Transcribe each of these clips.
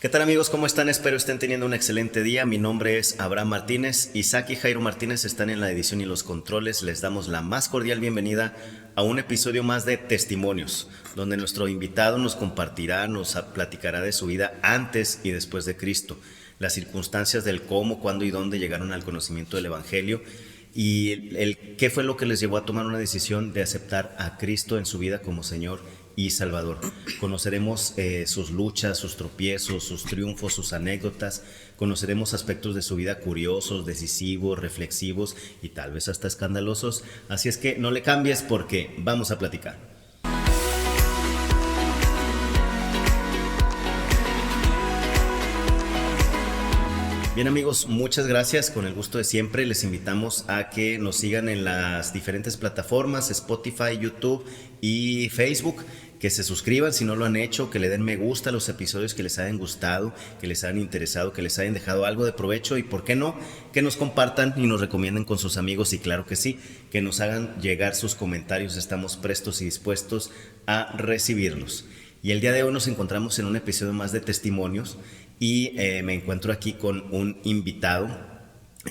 ¿Qué tal amigos? ¿Cómo están? Espero estén teniendo un excelente día. Mi nombre es Abraham Martínez. Isaac y Jairo Martínez están en la edición y los controles. Les damos la más cordial bienvenida a un episodio más de Testimonios, donde nuestro invitado nos compartirá, nos platicará de su vida antes y después de Cristo, las circunstancias del cómo, cuándo y dónde llegaron al conocimiento del Evangelio y el qué fue lo que les llevó a tomar una decisión de aceptar a Cristo en su vida como Señor y Salvador. Conoceremos sus luchas, sus tropiezos, sus triunfos, sus anécdotas. Conoceremos aspectos de su vida curiosos, decisivos, reflexivos y tal vez hasta escandalosos. Así es que no le cambies porque vamos a platicar. Bien amigos, muchas gracias. Con el gusto de siempre les invitamos a que nos sigan en las diferentes plataformas, Spotify, YouTube y Facebook, que se suscriban si no lo han hecho, que le den me gusta a los episodios que les hayan gustado, que les hayan interesado, que les hayan dejado algo de provecho y por qué no, que nos compartan y nos recomienden con sus amigos y claro que sí, que nos hagan llegar sus comentarios. Estamos prestos y dispuestos a recibirlos. Y el día de hoy nos encontramos en un episodio más de Testimonios y me encuentro aquí con un invitado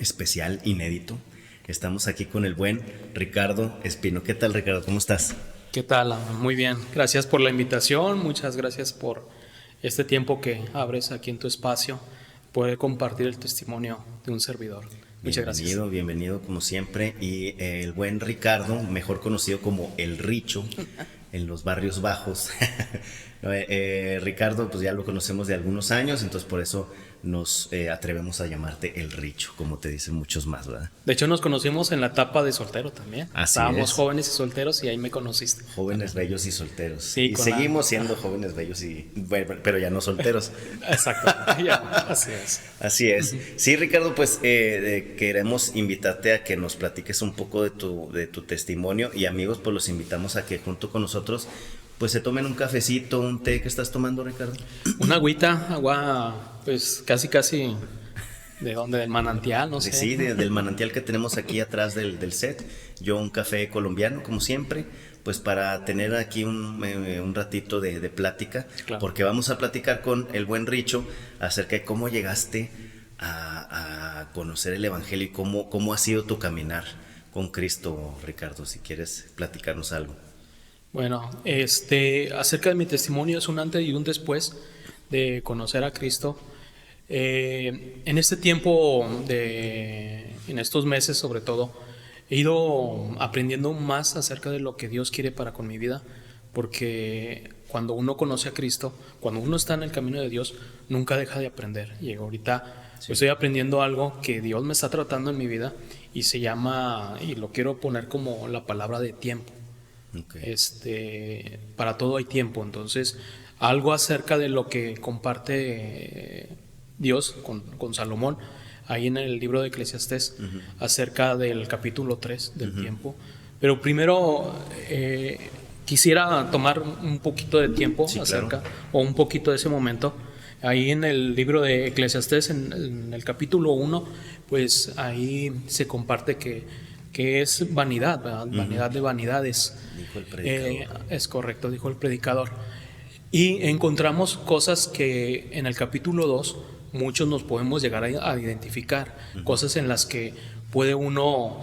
especial, inédito. Estamos aquí con el buen Ricardo Espino. ¿Qué tal, Ricardo? ¿Cómo estás? ¿Qué tal? Muy bien. Gracias por la invitación. Muchas gracias por este tiempo que abres aquí en tu espacio, poder compartir el testimonio de un servidor. Muchas gracias. Bienvenido como siempre. Y el buen Ricardo, mejor conocido como El Richo, en los barrios bajos. Ricardo, pues ya lo conocemos de algunos años, entonces por eso nos atrevemos a llamarte El Richo, como te dicen muchos más, ¿verdad? De hecho, nos conocimos en la etapa de soltero también. Así Estábamos es. jóvenes y solteros y ahí me conociste. Jóvenes, bellos y solteros. Sí, y seguimos siendo jóvenes, bellos y... Bueno, pero ya no solteros. Exacto. Así es. Así es. Sí, Ricardo, pues queremos invitarte a que nos platiques un poco de tu testimonio y amigos, pues los invitamos a que junto con nosotros pues se tomen un cafecito, un té. ¿Qué estás tomando, Ricardo? Una agua, pues casi ¿de dónde? Del manantial, no sé. Sí, del manantial que tenemos aquí atrás del set. Yo un café colombiano, como siempre, pues para tener aquí un ratito de plática, claro. Porque vamos a platicar con el buen Richo acerca de cómo llegaste a conocer el Evangelio y cómo ha sido tu caminar con Cristo, Ricardo, si quieres platicarnos algo. Bueno, acerca de mi testimonio es un antes y un después de conocer a Cristo. En este tiempo, en estos meses sobre todo, he ido aprendiendo más acerca de lo que Dios quiere para con mi vida, porque cuando uno conoce a Cristo, cuando uno está en el camino de Dios, nunca deja de aprender. Y ahorita estoy aprendiendo algo que Dios me está tratando en mi vida y se llama, y lo quiero poner como la palabra de tiempo. Okay. Para todo hay tiempo. Entonces, algo acerca de lo que comparte Dios con Salomón ahí en el libro de Eclesiastés, acerca del capítulo 3 del tiempo. Pero primero quisiera tomar un poquito de tiempo acerca, claro. O un poquito de ese momento. Ahí en el libro de Eclesiastés, en el capítulo 1, pues ahí se comparte que es vanidad, ¿verdad? Vanidad de vanidades. Dijo el predicador. Es correcto, dijo el predicador. Y encontramos cosas que en el capítulo 2 muchos nos podemos llegar a identificar, cosas en las que puede uno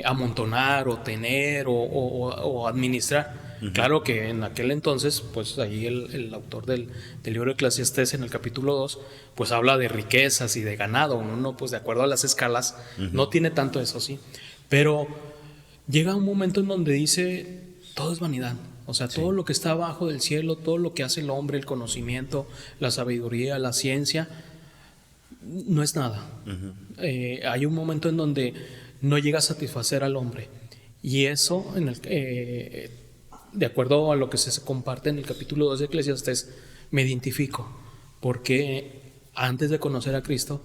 amontonar o tener o administrar. Claro que en aquel entonces, pues ahí el autor del libro de Eclesiastés en el capítulo 2, pues habla de riquezas y de ganado. Uno, pues de acuerdo a las escalas, no tiene tanto eso, sí. Pero llega un momento en donde dice, todo es vanidad. O sea, todo lo que está abajo del cielo, todo lo que hace el hombre, el conocimiento, la sabiduría, la ciencia, no es nada. Hay un momento en donde no llega a satisfacer al hombre. Y eso, de acuerdo a lo que se comparte en el capítulo 2 de Eclesiastés, me identifico. Porque antes de conocer a Cristo,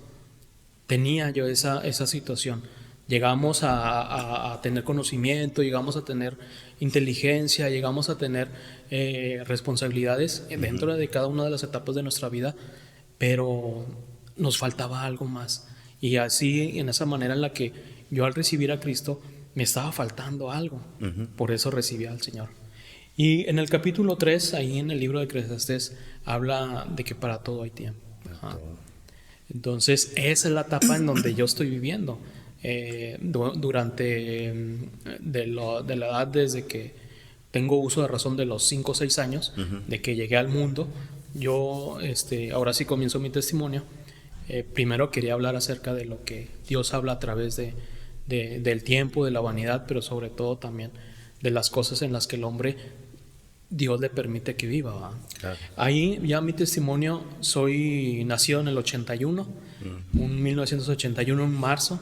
tenía yo esa situación. Llegamos a tener conocimiento, llegamos a tener inteligencia, llegamos a tener responsabilidades dentro de cada una de las etapas de nuestra vida, pero nos faltaba algo más. Y así, en esa manera en la que yo al recibir a Cristo me estaba faltando algo. Por eso recibí al Señor. Y en el capítulo 3, ahí en el libro de Eclesiastés, habla de que para todo hay tiempo. Entonces, esa es la etapa en donde yo estoy viviendo. Durante de la edad desde que tengo uso de razón, de los 5 o 6 años, de que llegué al mundo, yo ahora sí comienzo mi testimonio. Primero quería hablar acerca de lo que Dios habla a través del tiempo, de la vanidad, pero sobre todo también de las cosas en las que el hombre, Dios le permite que viva, ¿va? Claro. Ahí ya mi testimonio, soy nacido en el 81, un 1981 en marzo,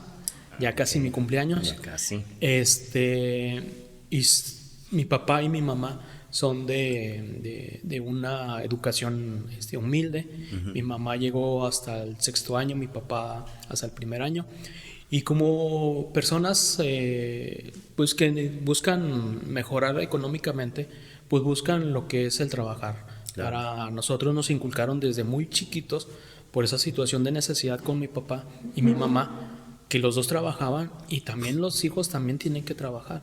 ya casi mi cumpleaños. Ya casi. Y mi papá y mi mamá son de una educación humilde. Mi mamá llegó hasta el 6º año, mi papá hasta el 1er año. Y como personas pues que buscan mejorar económicamente, pues buscan lo que es el trabajar. Claro. Para nosotros nos inculcaron desde muy chiquitos, por esa situación de necesidad con mi papá y mi mamá, que los dos trabajaban, y también los hijos también tienen que trabajar.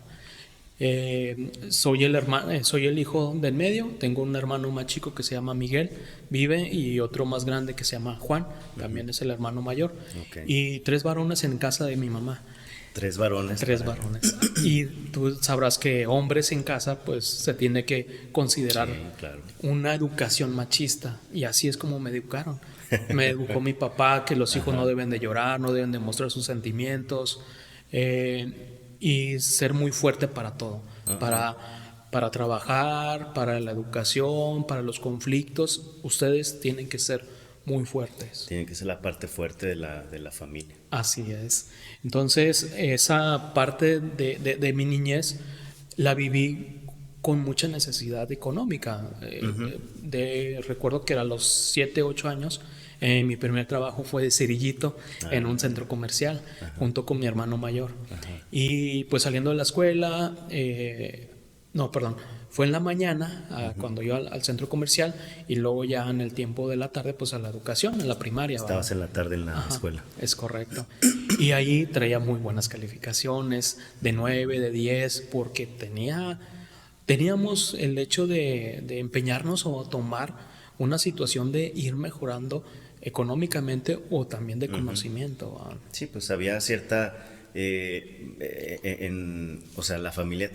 Soy el hijo del medio, tengo un hermano más chico que se llama Miguel, vive, y otro más grande que se llama Juan, también es el hermano mayor. Okay. Y 3 varones en casa de mi mamá. 3 varones. 3 varones. Y tú sabrás que hombres en casa, pues se tiene que considerar una educación machista, y así es como me educaron. Me educó mi papá que los hijos no deben de llorar, no deben de mostrar sus sentimientos, y ser muy fuerte para todo, para trabajar, para la educación, para los conflictos. Ustedes tienen que ser muy fuertes. Tienen que ser la parte fuerte de la familia. Así es. Entonces, esa parte de mi niñez la viví con mucha necesidad económica. Recuerdo que a los 7, 8 años, mi primer trabajo fue de cerillito en un centro comercial, junto con mi hermano mayor. Y pues saliendo de la escuela, fue en la mañana, cuando iba al centro comercial, y luego ya en el tiempo de la tarde, pues a la educación, en la primaria. Estabas en la tarde en la escuela. Es correcto. Y ahí traía muy buenas calificaciones, de 9, de 10, porque teníamos el hecho de empeñarnos o tomar una situación de ir mejorando económicamente o también de conocimiento. Sí, pues había cierta... o sea, la familia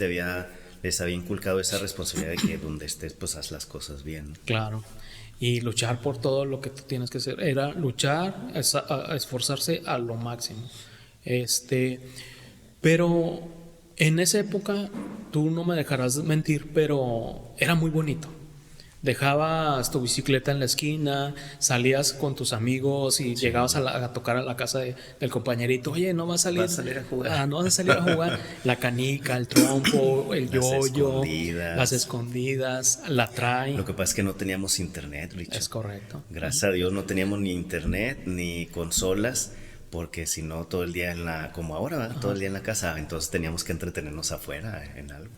les había inculcado esa responsabilidad de que donde estés, pues haz las cosas bien. Claro. Y luchar por todo lo que tú tienes que hacer. Era luchar, esforzarse a lo máximo. Pero en esa época, tú no me dejarás mentir, pero era muy bonito. Dejabas tu bicicleta en la esquina, salías con tus amigos y llegabas a tocar a la casa del compañerito. Oye, ¿no vas a salir? ¿Vas a salir a jugar? No vas a salir a jugar. La canica, el trompo, el yoyo, las escondidas, la trae. Lo que pasa es que no teníamos internet, Richard. Es correcto. Gracias a Dios no teníamos ni internet ni consolas, porque si no todo el día como ahora, ¿verdad? Todo el día en la casa, entonces teníamos que entretenernos afuera en algo.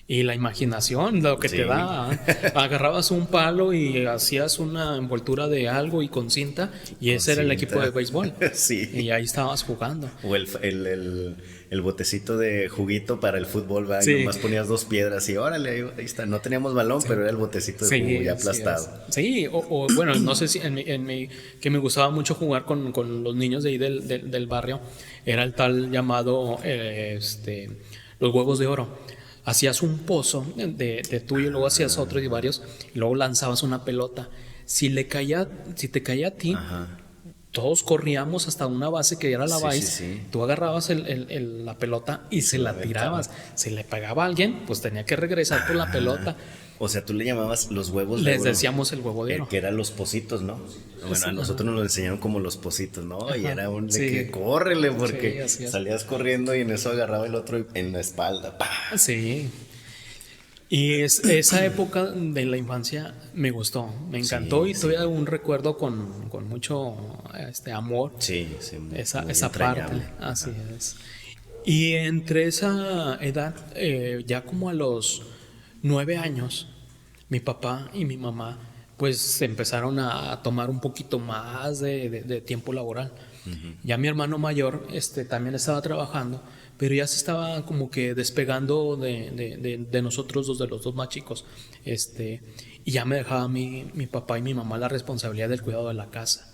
Y la imaginación, lo que te da. Agarrabas un palo y hacías una envoltura de algo y con cinta, y ese era el equipo de béisbol. Sí. Y ahí estabas jugando. O el botecito de juguito para el fútbol, ¿va? Y nomás ponías 2 piedras y órale, ahí está. No teníamos balón, pero era el botecito de jugo ya aplastado. Sí, o bueno, no sé si que me gustaba mucho jugar con los niños de ahí del barrio, era el tal llamado los huevos de oro. Hacías un pozo de tuyo, luego hacías otro y varios, y luego lanzabas una pelota. Si te caía a ti, todos corríamos hasta una base que era la base. Tú agarrabas la pelota y se la tirabas. Si le pegaba a alguien, pues tenía que regresar por la pelota. O sea, tú le llamabas los huevos de oro. Les decíamos el huevo de oro. Que eran los pocitos, ¿no? Bueno, a nosotros nos lo enseñaron como los pocitos, ¿no? Y era un de que córrele, porque salías corriendo y en eso agarraba el otro en la espalda. ¡Pah! Sí. Y esa época de la infancia me gustó, me encantó, y todavía un recuerdo con mucho amor. Sí, esa parte. Así es. Y entre esa edad, ya como a los 9 años, mi papá y mi mamá pues empezaron a tomar un poquito más de tiempo laboral. Ya mi hermano mayor también estaba trabajando, pero ya se estaba como que despegando de nosotros dos, de los dos más chicos. Y ya me dejaba mi papá y mi mamá la responsabilidad del cuidado de la casa.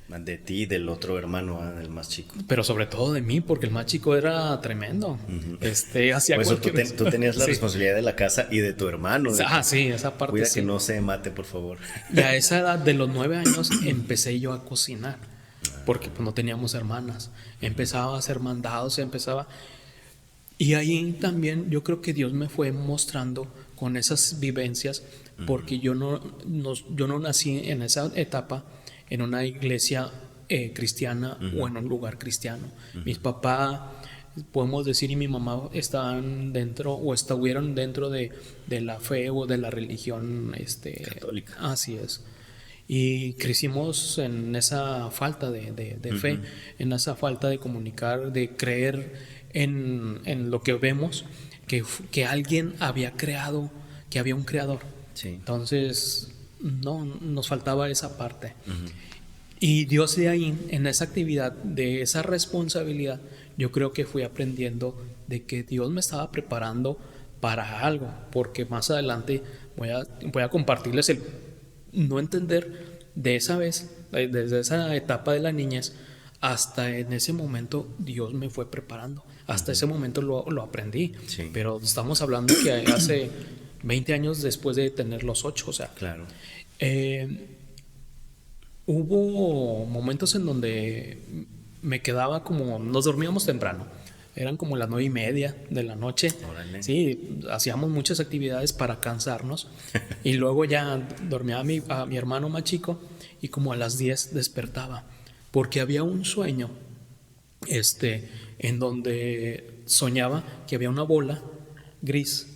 De ti y del otro hermano, del más chico. Pero sobre todo de mí, porque el más chico era tremendo. Hacía Por eso tú tenías la Sí. responsabilidad de la casa y de tu hermano. Sí, esa parte Cuida sí. que no se mate, por favor. Y a esa edad de los 9 años empecé yo a cocinar, porque pues, no teníamos hermanas. Empezaba a hacer mandados, Y ahí también yo creo que Dios me fue mostrando con esas vivencias, porque yo no nací en esa etapa en una iglesia cristiana o en un lugar cristiano. Mis papás, podemos decir, y mi mamá estaban dentro o estuvieron dentro de la fe o de la religión Católica. Así es. Y crecimos en esa falta de fe, en esa falta de comunicar, de creer en lo que vemos, que alguien había creado, que había un creador. Sí. Entonces, no, nos faltaba esa parte. Y Dios de ahí, en esa actividad, de esa responsabilidad, yo creo que fui aprendiendo de que Dios me estaba preparando para algo, porque más adelante voy a compartirles el no entender de esa vez, desde esa etapa de la niñez, hasta en ese momento Dios me fue preparando. Hasta ese momento lo aprendí. Sí. Pero estamos hablando que hace 20 años después de tener los 8, o sea. Claro. Hubo momentos en donde me quedaba como, nos dormíamos temprano, eran como las 9:30 de la noche. Órale. Sí, hacíamos muchas actividades para cansarnos y luego ya dormía a mi hermano más chico y como a las 10 despertaba, porque había un sueño en donde soñaba que había una bola gris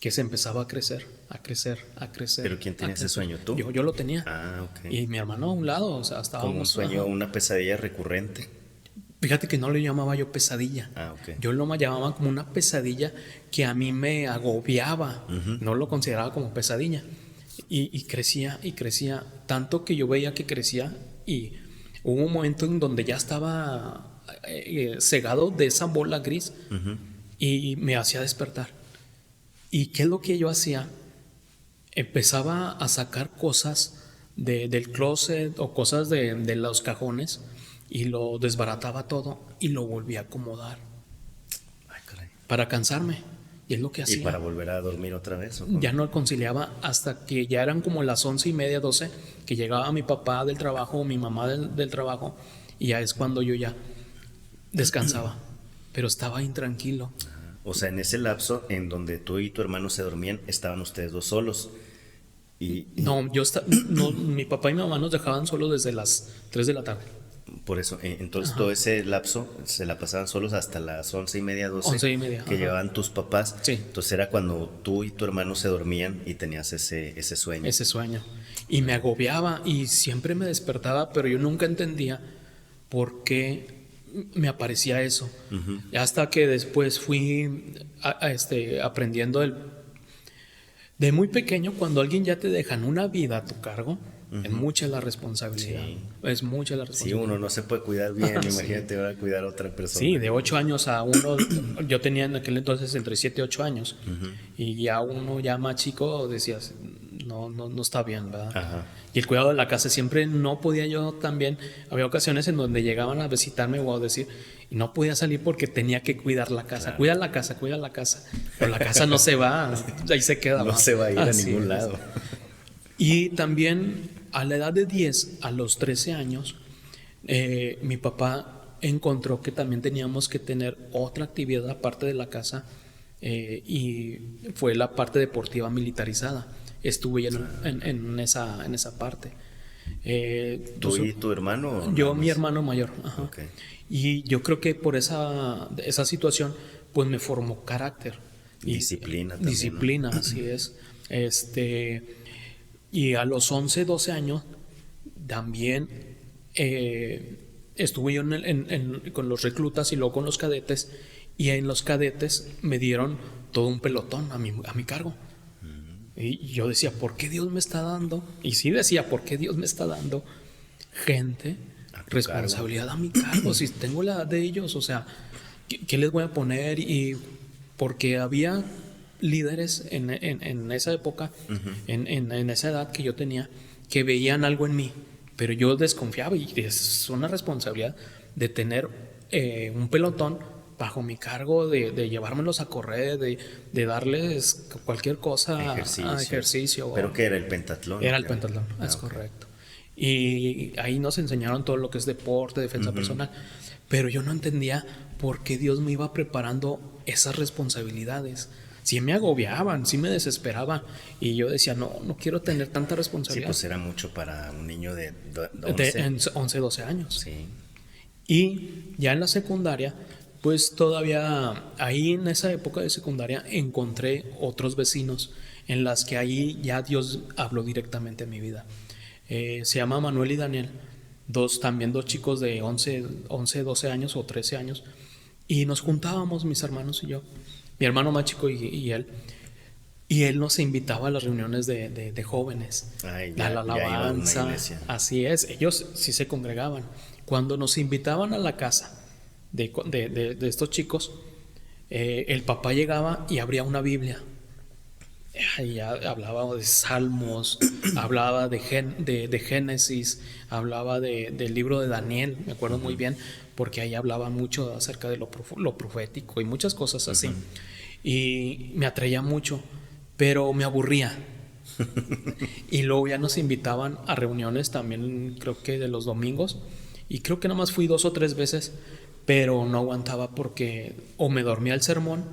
que se empezaba a crecer. ¿Pero quién tenía ese sueño? ¿Tú? Yo lo tenía. Ah, ok. Y mi hermano a un lado, o sea, Como un estábamos. sueño, Ajá. una pesadilla recurrente. Fíjate que no le llamaba yo pesadilla. Ah, ok. Yo lo llamaba como una pesadilla que a mí me agobiaba. No lo consideraba como pesadilla. Y crecía y crecía. Tanto que yo veía que crecía y hubo un momento en donde ya estaba cegado de esa bola gris y me hacía despertar. ¿Y qué es lo que yo hacía? Empezaba a sacar cosas del closet o cosas de los cajones y lo desbarataba todo y lo volvía a acomodar. Ay, caray. Para cansarme. Y es lo que hacía. ¿Y para volver a dormir otra vez? ¿O cómo? Ya no conciliaba hasta que ya eran como las 11:30, 12, que llegaba mi papá del trabajo o mi mamá del trabajo, y ya es cuando yo ya descansaba. Pero estaba intranquilo. O sea, en ese lapso en donde tú y tu hermano se dormían, estaban ustedes dos solos. No, mi papá y mi mamá nos dejaban solos desde las 3 de la tarde. Por eso, entonces todo ese lapso se la pasaban solos hasta las 11:30, 12. 11:30, que ajá. llegaban tus papás. Sí. Entonces era cuando tú y tu hermano se dormían y tenías ese sueño. Ese sueño. Y me agobiaba y siempre me despertaba, pero yo nunca entendía por qué me aparecía eso. Y hasta que después fui aprendiendo de muy pequeño, cuando alguien ya te dejan una vida a tu cargo, es mucha la responsabilidad. Sí. Es mucha la Si responsabilidad. uno no se puede cuidar bien, Sí. imagínate ahora cuidar a otra persona. Sí, de 8 años a uno, yo tenía en aquel entonces entre 7 y 8 años, y ya uno ya más chico decías, no está bien, ¿verdad? Ajá. Y el cuidado de la casa siempre no podía yo también, había ocasiones en donde llegaban a visitarme o a decir, y no podía salir porque tenía que cuidar la casa, cuida la casa, pero la casa no se va, ahí se queda. No se va a ir a Así ningún es. lado. Y también a la edad de 10, a los 13 años, mi papá encontró que también teníamos que tener otra actividad aparte de la casa, y fue la parte deportiva militarizada. Estuve ya en esa parte. ¿Tú y tu hermano? o Yo, nada mi más? hermano mayor. Ajá. Ok. Y yo creo que por esa situación, pues me formó carácter. Disciplina también, Disciplina, así es. Y a los 11, 12 años, también estuve yo con los reclutas y luego con los cadetes. Y en los cadetes me dieron todo un pelotón a mi cargo. Y yo decía, ¿por qué Dios me está dando? Y sí decía, ¿por qué Dios me está dando gente, A tu responsabilidad a mi cargo? Si tengo la edad de ellos, o sea, ¿qué les voy a poner? Y porque había líderes en esa época, en esa edad que yo tenía, que veían algo en mí, pero yo desconfiaba y es una responsabilidad de tener un pelotón bajo mi cargo, de llevármelos a correr, de darles cualquier cosa, ejercicio. ¿Pero qué era el pentatlón? Era el pentatlón, es correcto. Y ahí nos enseñaron todo lo que es deporte, defensa personal, pero yo no entendía por qué Dios me iba preparando esas responsabilidades. Sí me agobiaban, sí me desesperaba, y yo decía, no quiero tener tanta responsabilidad. Sí, pues era mucho para un niño de 11, 12 años. Sí. Y ya en la secundaria, pues todavía ahí en esa época de secundaria encontré otros vecinos en las que ahí ya Dios habló directamente en mi vida. Se llama Manuel y Daniel, también dos chicos de 11, 12 años o 13 años, y nos juntábamos mis hermanos y yo, mi hermano más chico y él. Y él nos invitaba a las reuniones de jóvenes, Ay, a la alabanza. Así es, ellos sí se congregaban. Cuando nos invitaban a la casa de estos chicos, el papá llegaba y abría una Biblia. Y hablaba de Salmos, hablaba de Génesis, hablaba del libro de Daniel, me acuerdo muy bien, porque ahí hablaba mucho acerca de lo profético y muchas cosas así. Y me atraía mucho, pero me aburría. Y luego ya nos invitaban a reuniones también, creo que de los domingos, y creo que nada más fui 2 o 3 veces, pero no aguantaba porque o me dormía el sermón,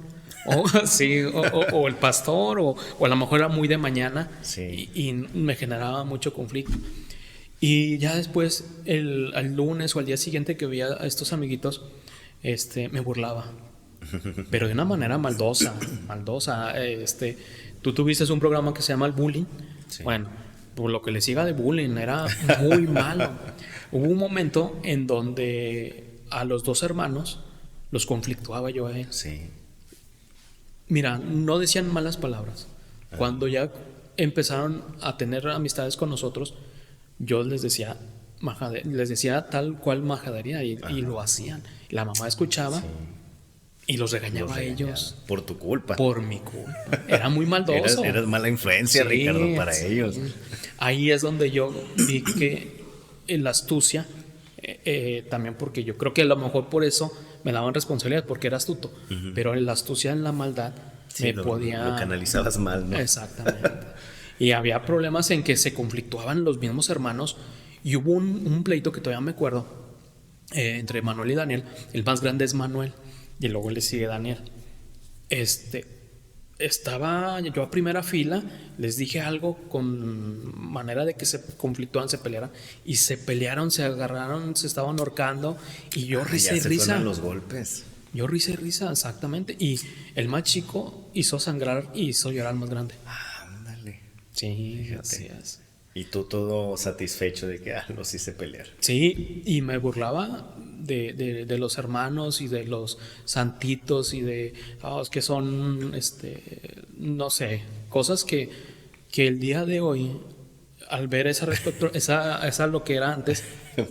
o el pastor, o a lo mejor era muy de mañana, y me generaba mucho conflicto. Y ya después, el lunes o al día siguiente que veía a estos amiguitos, me burlaba, pero de una manera maldosa. Tú tuviste un programa que se llama El Bullying. Sí. Bueno, pues lo que le siga de bullying era muy malo. Hubo un momento en donde a los 2 hermanos los conflictuaba yo a él. Sí. Mira, no decían malas palabras. Cuando ya empezaron a tener amistades con nosotros, yo les decía tal cual majadería y lo hacían. La mamá escuchaba. Sí. Y los regañaba a ellos. Por tu culpa. Por mi culpa. Era muy maldoso. Eras mala influencia, sí, Ricardo, para ellos. Ahí es donde yo vi que la astucia, también porque yo creo que a lo mejor por eso me daban responsabilidad, porque era astuto. Pero la astucia en la maldad lo canalizabas mal, ¿no? Exactamente. Y había problemas en que se conflictuaban los mismos hermanos. Y hubo un pleito que todavía me acuerdo, entre Manuel y Daniel. El más grande es Manuel. Y luego le sigue Daniel. Estaba yo a primera fila, les dije algo con manera de que se conflictuaban, se pelearan, y se pelearon, se agarraron, se estaban ahorcando, y yo risa y risa. Fueron los golpes. Yo risa y risa, exactamente. Y el más chico hizo sangrar y hizo llorar al más grande. Ándale. Sí, fíjate. Así es. Y tú todo satisfecho de que los hice pelear. Sí, y me burlaba de los hermanos y de los santitos y de que son no sé, cosas que el día de hoy, al ver esa lo que era antes,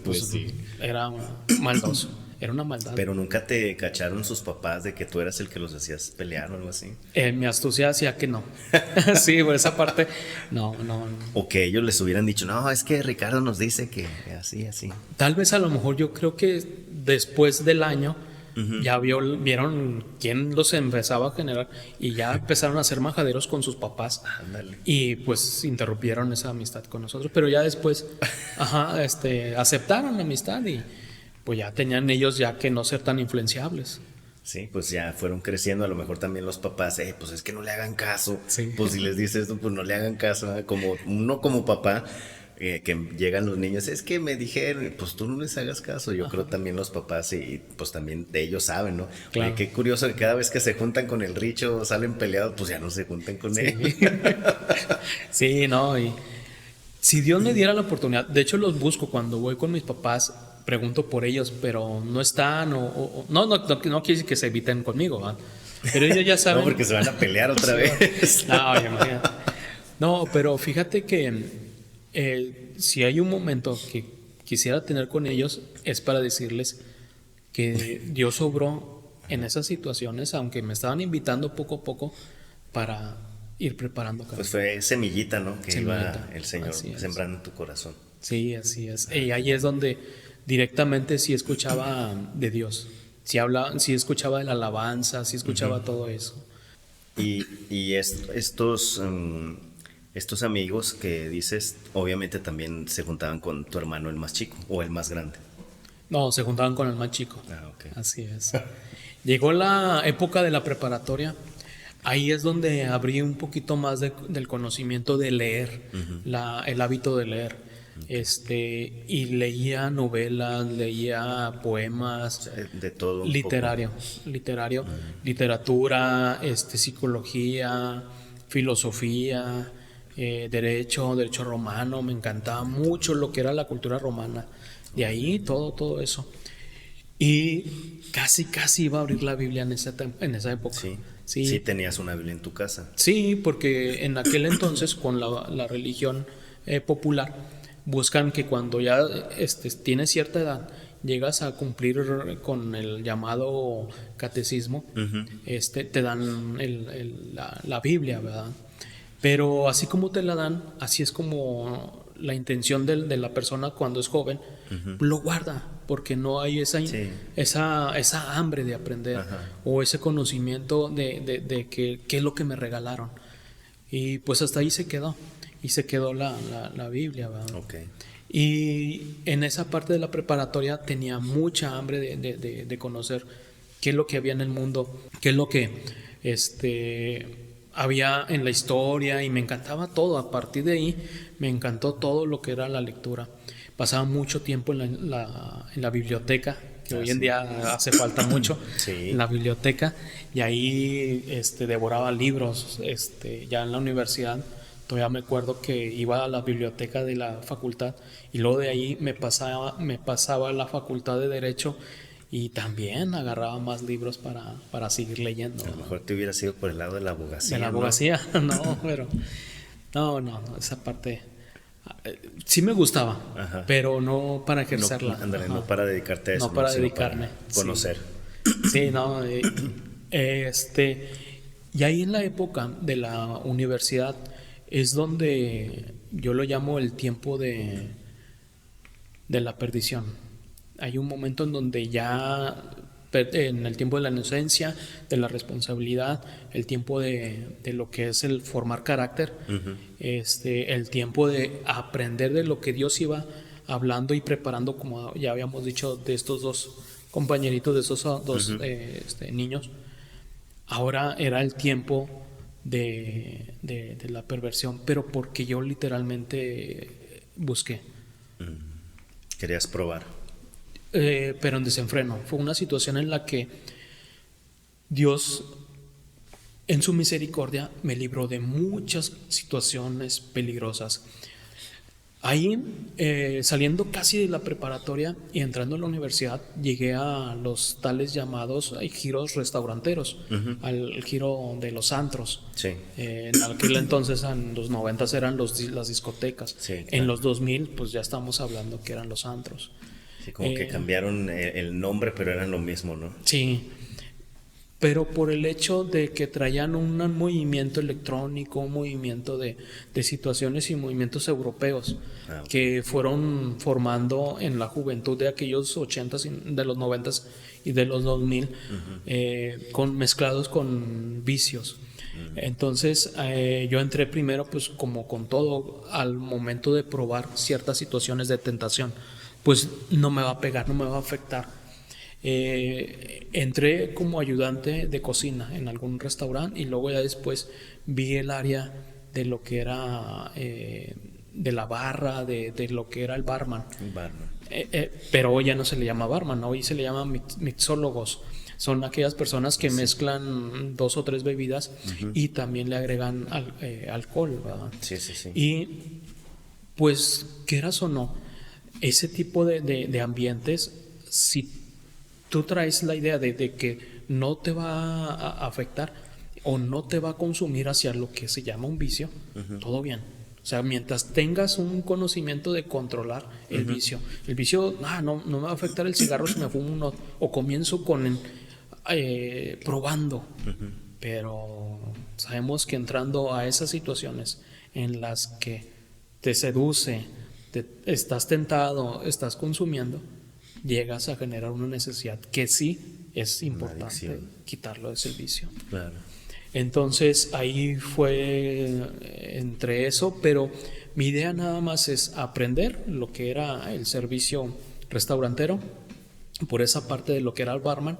pues sí, era maldoso. Era una maldad. Pero nunca te cacharon sus papás de que tú eras el que los hacías pelear o algo así. Mi astucia decía que no. Sí, por esa parte, no. O que ellos les hubieran dicho, no, es que Ricardo nos dice que así. Tal vez a lo mejor yo creo que después del año ya vieron quién los empezaba a generar y ya empezaron a ser majaderos con sus papás. Ándale. Y pues interrumpieron esa amistad con nosotros. Pero ya después, aceptaron la amistad y pues ya tenían ellos ya que no ser tan influenciables. Sí, pues ya fueron creciendo, a lo mejor también los papás, pues es que no le hagan caso. Sí. Pues si les dices esto, pues no le hagan caso. Como uno como papá, que llegan los niños, es que me dijeron, pues tú no les hagas caso. Yo creo también los papás y pues también de ellos saben, ¿no? Claro. Qué curioso que cada vez que se juntan con el Richo salen peleados, pues ya no se juntan con él. Sí, no, y si Dios me diera la oportunidad, de hecho los busco cuando voy con mis papás. Pregunto por ellos, pero no están no quiere decir que se eviten conmigo, ¿verdad? Pero ellos ya saben. No, porque se van a pelear otra vez. No, imagínate. No, pero fíjate que si hay un momento que quisiera tener con ellos es para decirles que Dios obró en esas situaciones, aunque me estaban invitando poco a poco para ir preparando cada Pues fue semillita, ¿no? Que Semillita, iba el Señor así es. sembrando en tu corazón. Sí, así es. Y ahí es donde directamente sí escuchaba de Dios. Sí escuchaba de la alabanza, sí escuchaba todo eso. Estos amigos que dices, obviamente también se juntaban con tu hermano el más chico o el más grande. No, se juntaban con el más chico. Ah, ok. Así es. Llegó la época de la preparatoria. Ahí es donde abrí un poquito más del conocimiento de leer, el hábito de leer. Y leía novelas, leía poemas, De todo un literario, literatura, psicología, filosofía, derecho romano. Me encantaba mucho lo que era la cultura romana. De ahí todo eso. Y casi iba a abrir la Biblia en esa época. Sí. Sí. Sí tenías una Biblia en tu casa. Sí, porque en aquel entonces con la religión popular buscan que cuando ya tienes cierta edad, llegas a cumplir con el llamado catecismo, te dan la Biblia, ¿verdad? Pero así como te la dan, así es como la intención de la persona cuando es joven, lo guarda, porque no hay esa hambre de aprender, o ese conocimiento de qué es lo que me regalaron. Y pues hasta ahí se quedó, y se quedó la Biblia, ¿verdad? Okay. Y en esa parte de la preparatoria tenía mucha hambre de conocer qué es lo que había en el mundo, qué es lo que había en la historia, y me encantaba todo. A partir de ahí me encantó todo lo que era la lectura. Pasaba mucho tiempo en la biblioteca, que hoy en día hace falta mucho, en la biblioteca, y ahí devoraba libros. Ya en la universidad todavía me acuerdo que iba a la biblioteca de la facultad, y luego de ahí me pasaba a la facultad de Derecho, y también agarraba más libros para seguir leyendo. A lo mejor te hubiera sido por el lado de la abogacía. De la abogacía, no, pero no, esa parte sí me gustaba, pero no para ejercerla. No para dedicarte a eso. No para dedicarme. Para conocer. Sí, no. Y ahí en la época de la universidad es donde yo lo llamo el tiempo de la perdición. Hay un momento en donde ya, en el tiempo de la inocencia, de la responsabilidad, el tiempo de lo que es el formar carácter, el tiempo de aprender de lo que Dios iba hablando y preparando, como ya habíamos dicho, de estos dos compañeritos, de esos dos niños. Ahora era el tiempo de la perversión, pero porque yo literalmente busqué. Querías probar. Pero en desenfreno. Fue una situación en la que Dios, en su misericordia, me libró de muchas situaciones peligrosas. Ahí, saliendo casi de la preparatoria y entrando a la universidad, llegué a los tales llamados giros restauranteros, al giro de los antros. Sí. En aquel entonces, en los 90 eran las discotecas. Sí, claro. En los 2000, pues ya estamos hablando que eran los antros. Sí, como que cambiaron el nombre, pero eran lo mismo, ¿no? Sí, pero por el hecho de que traían un movimiento electrónico, un movimiento de situaciones y movimientos europeos que fueron formando en la juventud de aquellos 80s, de los 90s y de los 2000, mezclados con vicios. Entonces yo entré primero, pues como con todo, al momento de probar ciertas situaciones de tentación, pues no me va a pegar, no me va a afectar. Entré como ayudante de cocina en algún restaurante, y luego ya después vi el área de lo que era de la barra, de lo que era el barman. Pero hoy ya no se le llama barman, hoy se le llama mixólogos. Son aquellas personas que mezclan 2 o 3 bebidas y también le agregan alcohol, ¿verdad? Sí. Y pues, quieras o no, ese tipo de ambientes, si tú traes la idea de que no te va a afectar o no te va a consumir hacia lo que se llama un vicio, todo bien. O sea, mientras tengas un conocimiento de controlar el vicio. El vicio, no me va a afectar el cigarro si me fumo uno, o comienzo con probando. Pero sabemos que entrando a esas situaciones en las que te seduce, estás tentado, estás consumiendo, llegas a generar una necesidad que sí es importante quitarlo de ese vicio. Claro. Entonces ahí fue entre eso, pero mi idea nada más es aprender lo que era el servicio restaurantero, por esa parte de lo que era el barman,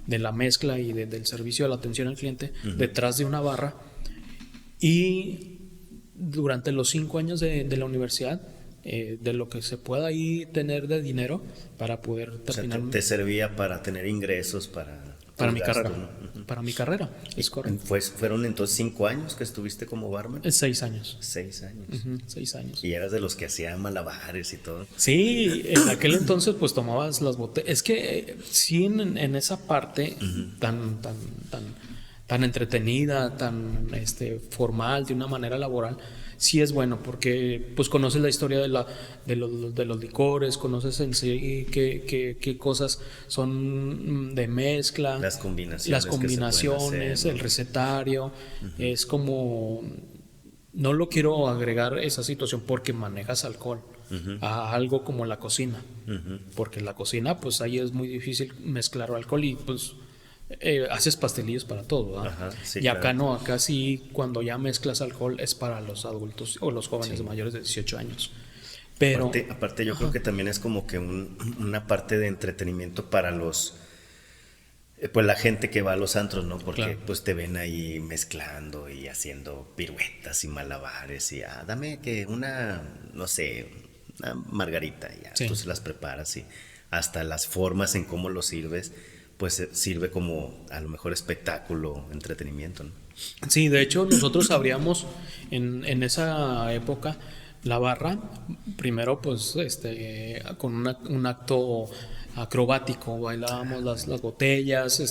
de la mezcla y del servicio de la atención al cliente, detrás de una barra. Y durante los 5 años de la universidad, de lo que se pueda ahí tener de dinero para poder terminar. O sea, te servía para tener ingresos para mi carrera. Para mi carrera, es correcto. ¿Fueron entonces 5 años que estuviste como barman? 6 años. 6 años. 6 años. Y eras de los que hacían malabares y todo. Sí, en aquel entonces pues tomabas las botellas. Es que sí, en esa parte tan entretenida, tan formal, de una manera laboral, sí es bueno porque pues conoces la historia de los licores, conoces en sí qué cosas son de mezcla, las combinaciones, hacer, el recetario. Es como, no lo quiero agregar esa situación porque manejas alcohol a algo como la cocina, porque la cocina pues ahí es muy difícil mezclar alcohol y pues haces pastelillos para todo, ¿verdad? Sí, y acá claro. No, acá sí, cuando ya mezclas alcohol es para los adultos o los jóvenes mayores de 18 años. Pero aparte yo creo que también es como que una parte de entretenimiento para los pues la gente que va a los antros, ¿no? Porque pues te ven ahí mezclando y haciendo piruetas y malabares y dame que una margarita, y ya tú se las preparas y hasta las formas en cómo lo sirves pues sirve como a lo mejor espectáculo, entretenimiento, ¿no? Sí, de hecho nosotros abríamos en esa época la barra, primero pues con un acto acrobático, bailábamos las botellas,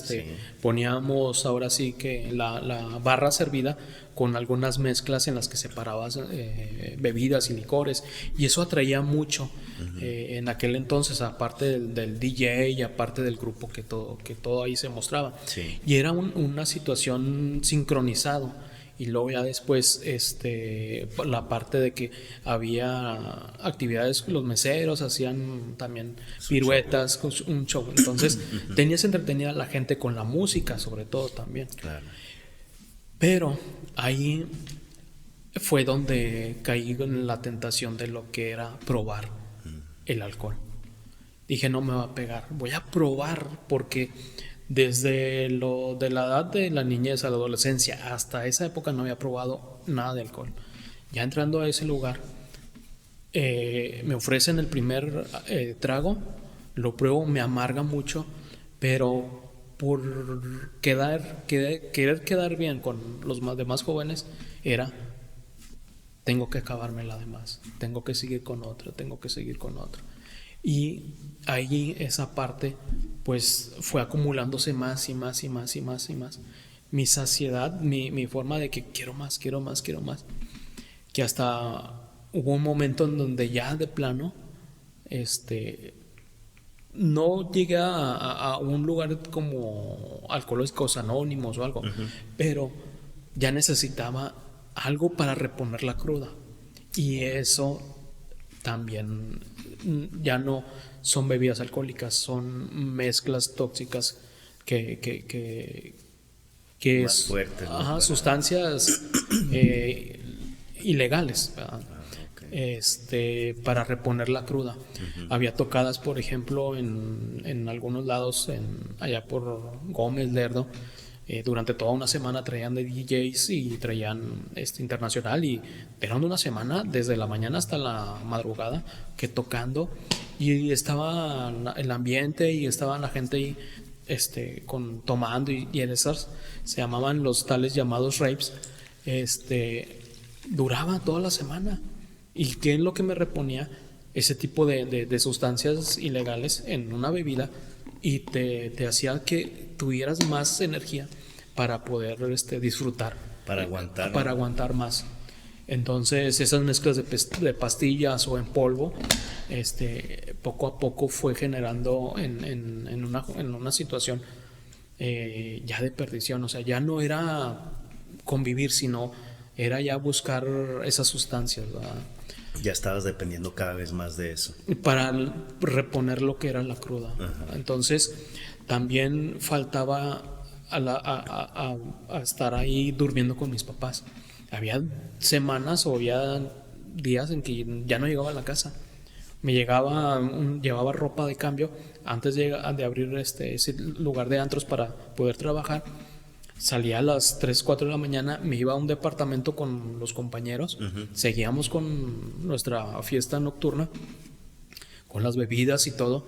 poníamos ahora sí que la barra servida con algunas mezclas en las que separabas bebidas y licores, y eso atraía mucho en aquel entonces, aparte del DJ y aparte del grupo que todo ahí se mostraba, y era una situación sincronizado. Y luego ya después la parte de que había actividades, los meseros hacían también piruetas, un show. Entonces tenías entretenida a la gente con la música, sobre todo también. Claro. Pero ahí fue donde caí en la tentación de lo que era probar el alcohol. Dije, no me va a pegar, voy a probar, porque desde de la edad de la niñez a la adolescencia hasta esa época no había probado nada de alcohol. Ya entrando a ese lugar, me ofrecen el primer trago, lo pruebo, me amarga mucho, pero por querer quedar bien con los demás jóvenes tengo que acabármela de más, tengo que seguir con otra. Y ahí esa parte pues fue acumulándose más y más. Mi saciedad, mi forma de que quiero más, que hasta hubo un momento en donde ya de plano no llegué a un lugar como Alcohólicos Anónimos o algo, pero ya necesitaba algo para reponer la cruda, y eso también ya no son bebidas alcohólicas, son mezclas tóxicas que más fuertes, ¿no? Sustancias ilegales, para reponer la cruda. Había tocadas, por ejemplo, en algunos lados, allá por Gómez Lerdo, durante toda una semana traían de DJs y traían internacional, y eran una semana desde la mañana hasta la madrugada que tocando, y estaba el ambiente y estaba la gente ahí tomando, y en esas se llamaban los tales llamados rapes, duraba toda la semana. ¿Y qué es lo que me reponía? Ese tipo de sustancias ilegales en una bebida, y te hacía que tuvieras más energía para poder disfrutar, para aguantar, para aguantar más. Entonces esas mezclas de pastillas o en polvo, poco a poco fue generando en una situación ya de perdición. O sea, ya no era convivir, sino era ya buscar esas sustancias, ¿verdad? Ya estabas dependiendo cada vez más de eso. Para reponer lo que era la cruda. Ajá. Entonces, también faltaba a estar ahí durmiendo con mis papás. Había semanas o había días en que ya no llegaba a la casa. Me llevaba ropa de cambio antes de abrir ese lugar de antros para poder trabajar. Salía a las 3 4 de la mañana, me iba a un departamento con los compañeros, seguíamos con nuestra fiesta nocturna, con las bebidas y todo,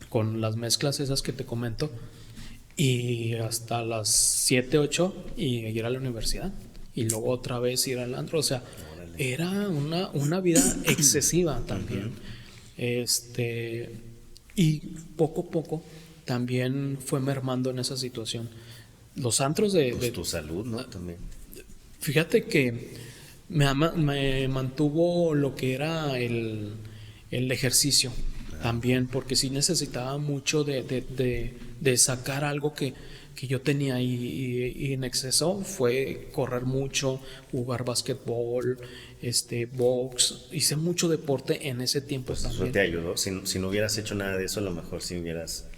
con las mezclas esas que te comento, y hasta las 7 8 y ir a la universidad, y luego otra vez ir al antro. O sea, era una vida excesiva también. Y poco a poco también fue mermando en esa situación. Los antros Pues tu salud, ¿no? También. Fíjate que me mantuvo lo que era el ejercicio también, porque sí necesitaba mucho de sacar algo que yo tenía, y en exceso fue correr mucho, jugar básquetbol, box, hice mucho deporte en ese tiempo Pues eso también. te ayudó. Si no hubieras hecho nada de eso, a lo mejor sí hubieras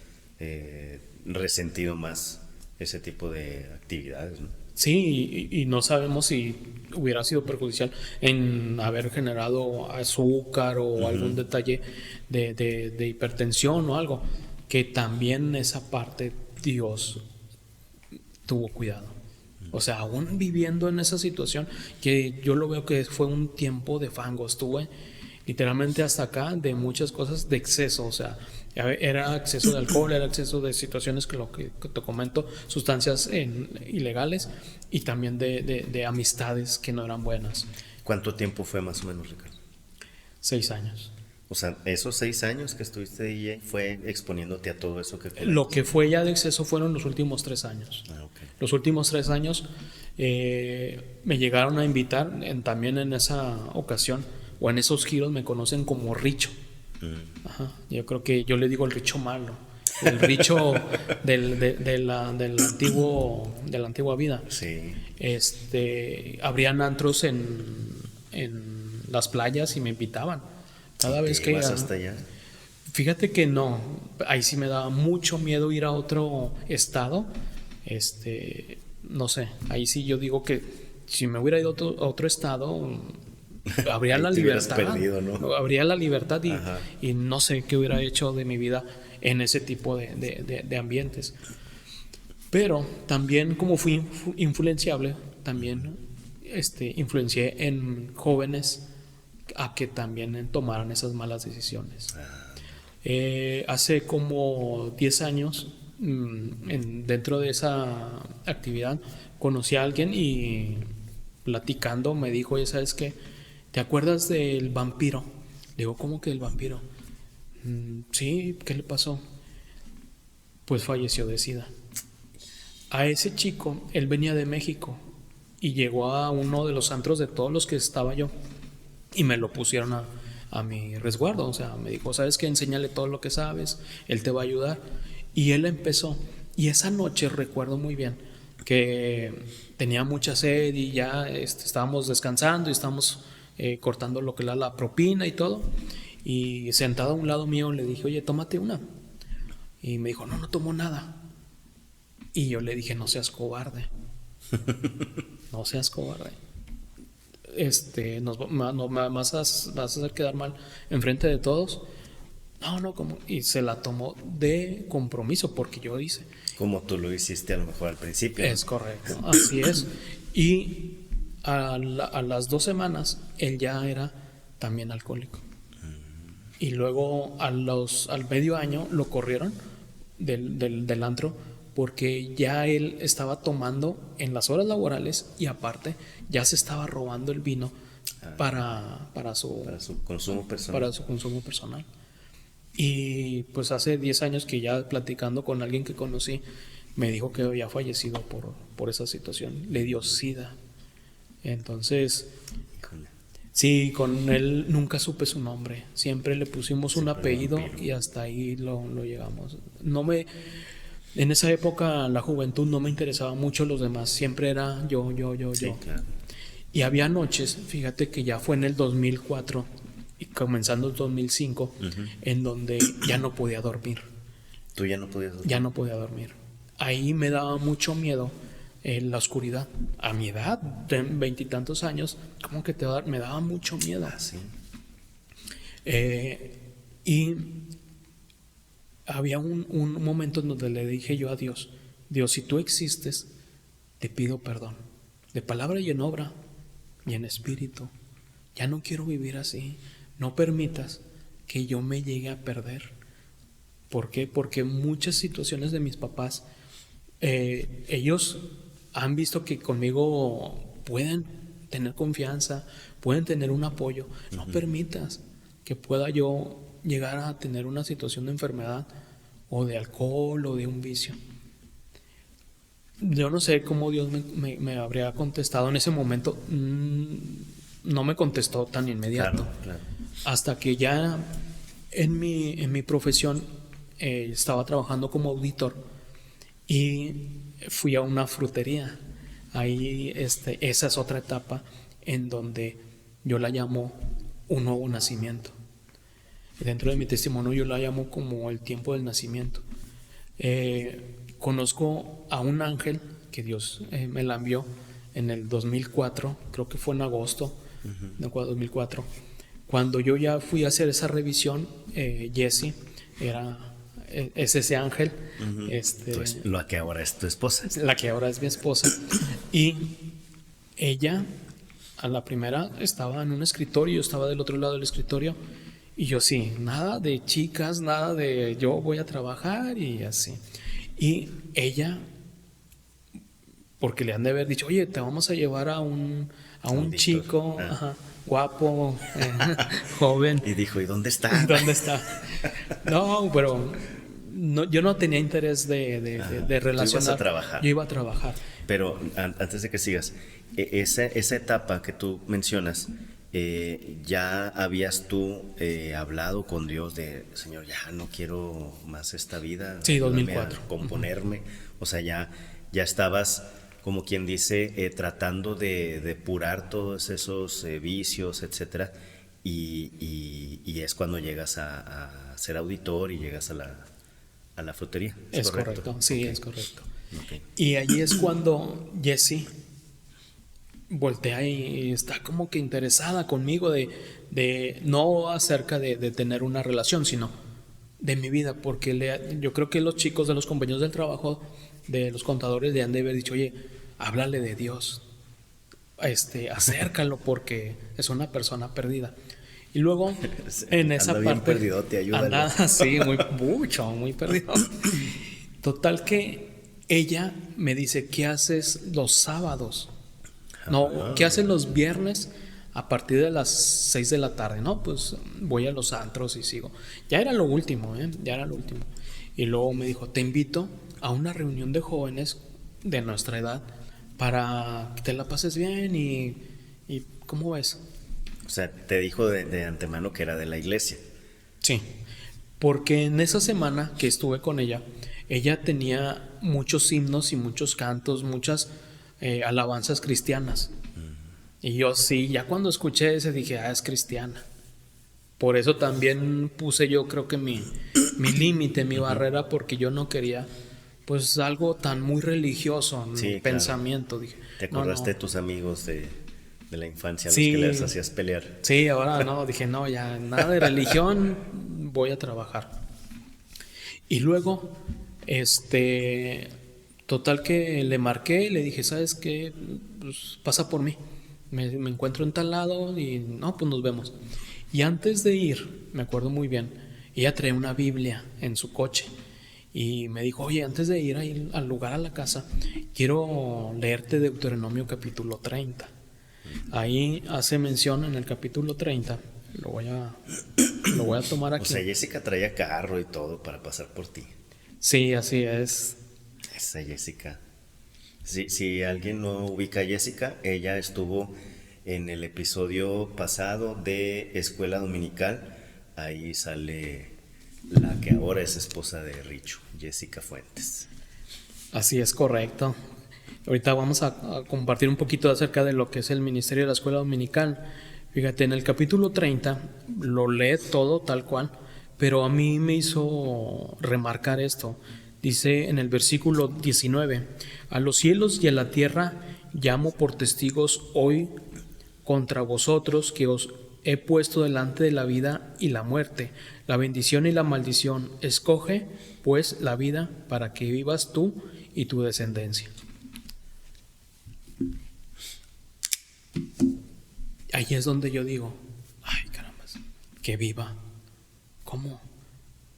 resentido más ese tipo de actividades, ¿no? Sí, y no sabemos si hubiera sido perjudicial en haber generado azúcar o algún detalle de hipertensión o algo, que también esa parte Dios tuvo cuidado. O sea, aún viviendo en esa situación, que yo lo veo que fue un tiempo de fango, estuve literalmente hasta acá de muchas cosas de exceso. O sea, era exceso de alcohol, era exceso de situaciones que lo que te comento, sustancias ilegales, y también de amistades que no eran buenas. ¿Cuánto tiempo fue más o menos, Ricardo? 6 años. O sea, esos 6 años que estuviste de DJ fue exponiéndote a todo eso que... Lo que fue ya de exceso fueron los últimos 3 años. Ah, ok. Los últimos 3 años me llegaron a invitar, también en esa ocasión, o en esos giros me conocen como Richo. Ajá. Yo creo que yo le digo el Richo malo, el Richo de la antigua vida. Sí. Abrían antros en las playas y me invitaban. Cada vez que... ¿Vas hasta allá? Fíjate que no, ahí sí me daba mucho miedo ir a otro estado. No sé, ahí sí yo digo que si me hubiera ido a otro estado, habría la te hubieras libertad. perdido, ¿no? Habría la libertad Ajá. y no sé qué hubiera hecho de mi vida en ese tipo de ambientes. Pero también, como fui influenciable, también influencié en jóvenes a que también tomaran esas malas decisiones. Hace como 10 años, dentro de esa actividad, conocí a alguien y platicando me dijo: oye, ¿sabes qué? ¿Te acuerdas del vampiro? Le digo: ¿cómo que el vampiro? Sí, ¿qué le pasó? Pues falleció de SIDA. A ese chico, él venía de México y llegó a uno de los antros de todos los que estaba yo, y me lo pusieron a mi resguardo. O sea, me dijo: ¿sabes qué? Enséñale todo lo que sabes, él te va a ayudar. Y él empezó. Y esa noche recuerdo muy bien que tenía mucha sed y ya estábamos descansando y estábamos cortando lo que era la propina y todo. Y sentado a un lado mío le dije: oye, tómate una. Y me dijo: no, no tomo nada. Y yo le dije: no seas cobarde. No seas cobarde. Vas a hacer quedar mal enfrente de todos. No, como. Y se la tomó de compromiso, porque yo hice. Como tú lo hiciste a lo mejor al principio, ¿no? Es correcto, así es. Y a las 2 semanas él ya era también alcohólico. Y luego al medio año lo corrieron del antro, porque ya él estaba tomando en las horas laborales, y aparte ya se estaba robando el vino para su consumo personal. Para su consumo personal. Y pues hace 10 años que ya platicando con alguien que conocí, me dijo que había fallecido por esa situación. Le dio SIDA. Entonces, sí, con él nunca supe su nombre. Siempre le pusimos un apellido y hasta ahí lo llegamos. En esa época, la juventud, no me interesaba mucho los demás, siempre era yo, Sí, yo. claro. Y había noches, fíjate que ya fue en el 2004 y comenzando el 2005, en donde ya no podía dormir, Tú ya no podías dormir. ya no podía dormir. Ahí me daba mucho miedo la oscuridad. A mi edad, de veintitantos años, como que me daba mucho miedo. Ah, sí. Y había un momento en donde le dije yo a Dios, Dios, si tú existes, te pido perdón, de palabra y en obra y en espíritu. Ya no quiero vivir así. No permitas que yo me llegue a perder. ¿Por qué? Porque muchas situaciones de mis papás, ellos han visto que conmigo pueden tener confianza, pueden tener un apoyo. No permitas que pueda yo llegar a tener una situación de enfermedad o de alcohol o de un vicio. Yo no sé cómo Dios me habría contestado en ese momento. No me contestó tan inmediato. Claro, claro. Hasta que ya en mi profesión estaba trabajando como auditor y fui a una frutería. Ahí esa es otra etapa en donde yo la llamo un nuevo nacimiento. Dentro de mi testimonio yo la llamo como el tiempo del nacimiento. Conozco a un ángel que Dios me la envió en el 2004, creo que fue en agosto de 2004. Cuando yo ya fui a hacer esa revisión, Jessie es ese ángel, Pues, lo que ahora es tu esposa. la que ahora es mi esposa, y ella a la primera estaba en un escritorio, yo estaba del otro lado del escritorio, y yo sí, nada de chicas, nada de yo voy a trabajar y así. Y ella, porque le han de haber dicho, oye, te vamos a llevar a un Auditor. chico, Ah. ajá, guapo, joven. Y dijo, ¿y dónde está? ¿Dónde está? No, pero no, yo no tenía interés de relacionar. Tú ibas a trabajar. Yo iba a trabajar. Pero antes de que sigas, esa etapa que tú mencionas, ya habías tú hablado con Dios de, Señor, ya no quiero más esta vida. Sí, ayúdame 2004. a componerme. O sea, ya estabas, como quien dice, tratando de depurar todos esos vicios, etcétera. Y es cuando llegas a ser auditor y llegas a la frutería. Es correcto, sí, Ok. es correcto. Ok. Y allí es cuando Jessie voltea y está como que interesada conmigo de no acerca de tener una relación, sino de mi vida, porque yo creo que los chicos de los compañeros del trabajo, de los contadores, le han de haber dicho, oye, háblale de Dios, acércalo porque es una persona perdida. Y luego en esa Anda bien parte perdidote, ayúdalo. sí, muy perdido. Total que ella me dice, ¿qué haces los sábados? No, ¿qué haces los viernes a partir de las 6 de la tarde? No, pues voy a los antros y sigo. Ya era lo último, ya era lo último. Y luego me dijo, te invito a una reunión de jóvenes de nuestra edad para que te la pases bien y ¿cómo ves? O sea, te dijo de antemano que era de la iglesia. Sí, porque en esa semana que estuve con ella tenía muchos himnos y muchos cantos, muchas alabanzas cristianas. Y yo sí, ya cuando escuché ese dije, es cristiana. Por eso también puse yo creo que mi límite, mi barrera, porque yo no quería pues algo tan muy religioso en Sí, mi claro. pensamiento. Dije, ¿Te no, acordaste no. de tus amigos de la infancia, a los Sí. que les hacías pelear? Sí, ahora no, dije, no, ya nada de religión, voy a trabajar. Y luego, total que le marqué, le dije, ¿sabes qué? Pues pasa por mí. Me encuentro en tal lado y no, pues nos vemos. Y antes de ir, me acuerdo muy bien, ella traía una Biblia en su coche y me dijo, oye, antes de ir ahí al lugar, a la casa, quiero leerte Deuteronomio capítulo 30. Ahí hace mención en el capítulo 30, lo voy a tomar aquí. O sea, Jessica traía carro y todo para pasar por ti. Sí, así es. Esa Jessica. Si alguien no ubica a Jessica, ella estuvo en el episodio pasado de Escuela Dominical. Ahí sale la que ahora es esposa de Richo, Jessica Fuentes. Así es, correcto. Ahorita vamos a compartir un poquito acerca de lo que es el ministerio de la escuela dominical. Fíjate, en el capítulo 30 lo lee todo tal cual, pero a mí me hizo remarcar esto. Dice en el versículo 19: a los cielos y a la tierra llamo por testigos hoy contra vosotros, que os he puesto delante de la vida y la muerte, la bendición y la maldición. Escoge pues la vida para que vivas tú y tu descendencia. Ahí es donde yo digo, ay caramba, que viva. ¿Cómo?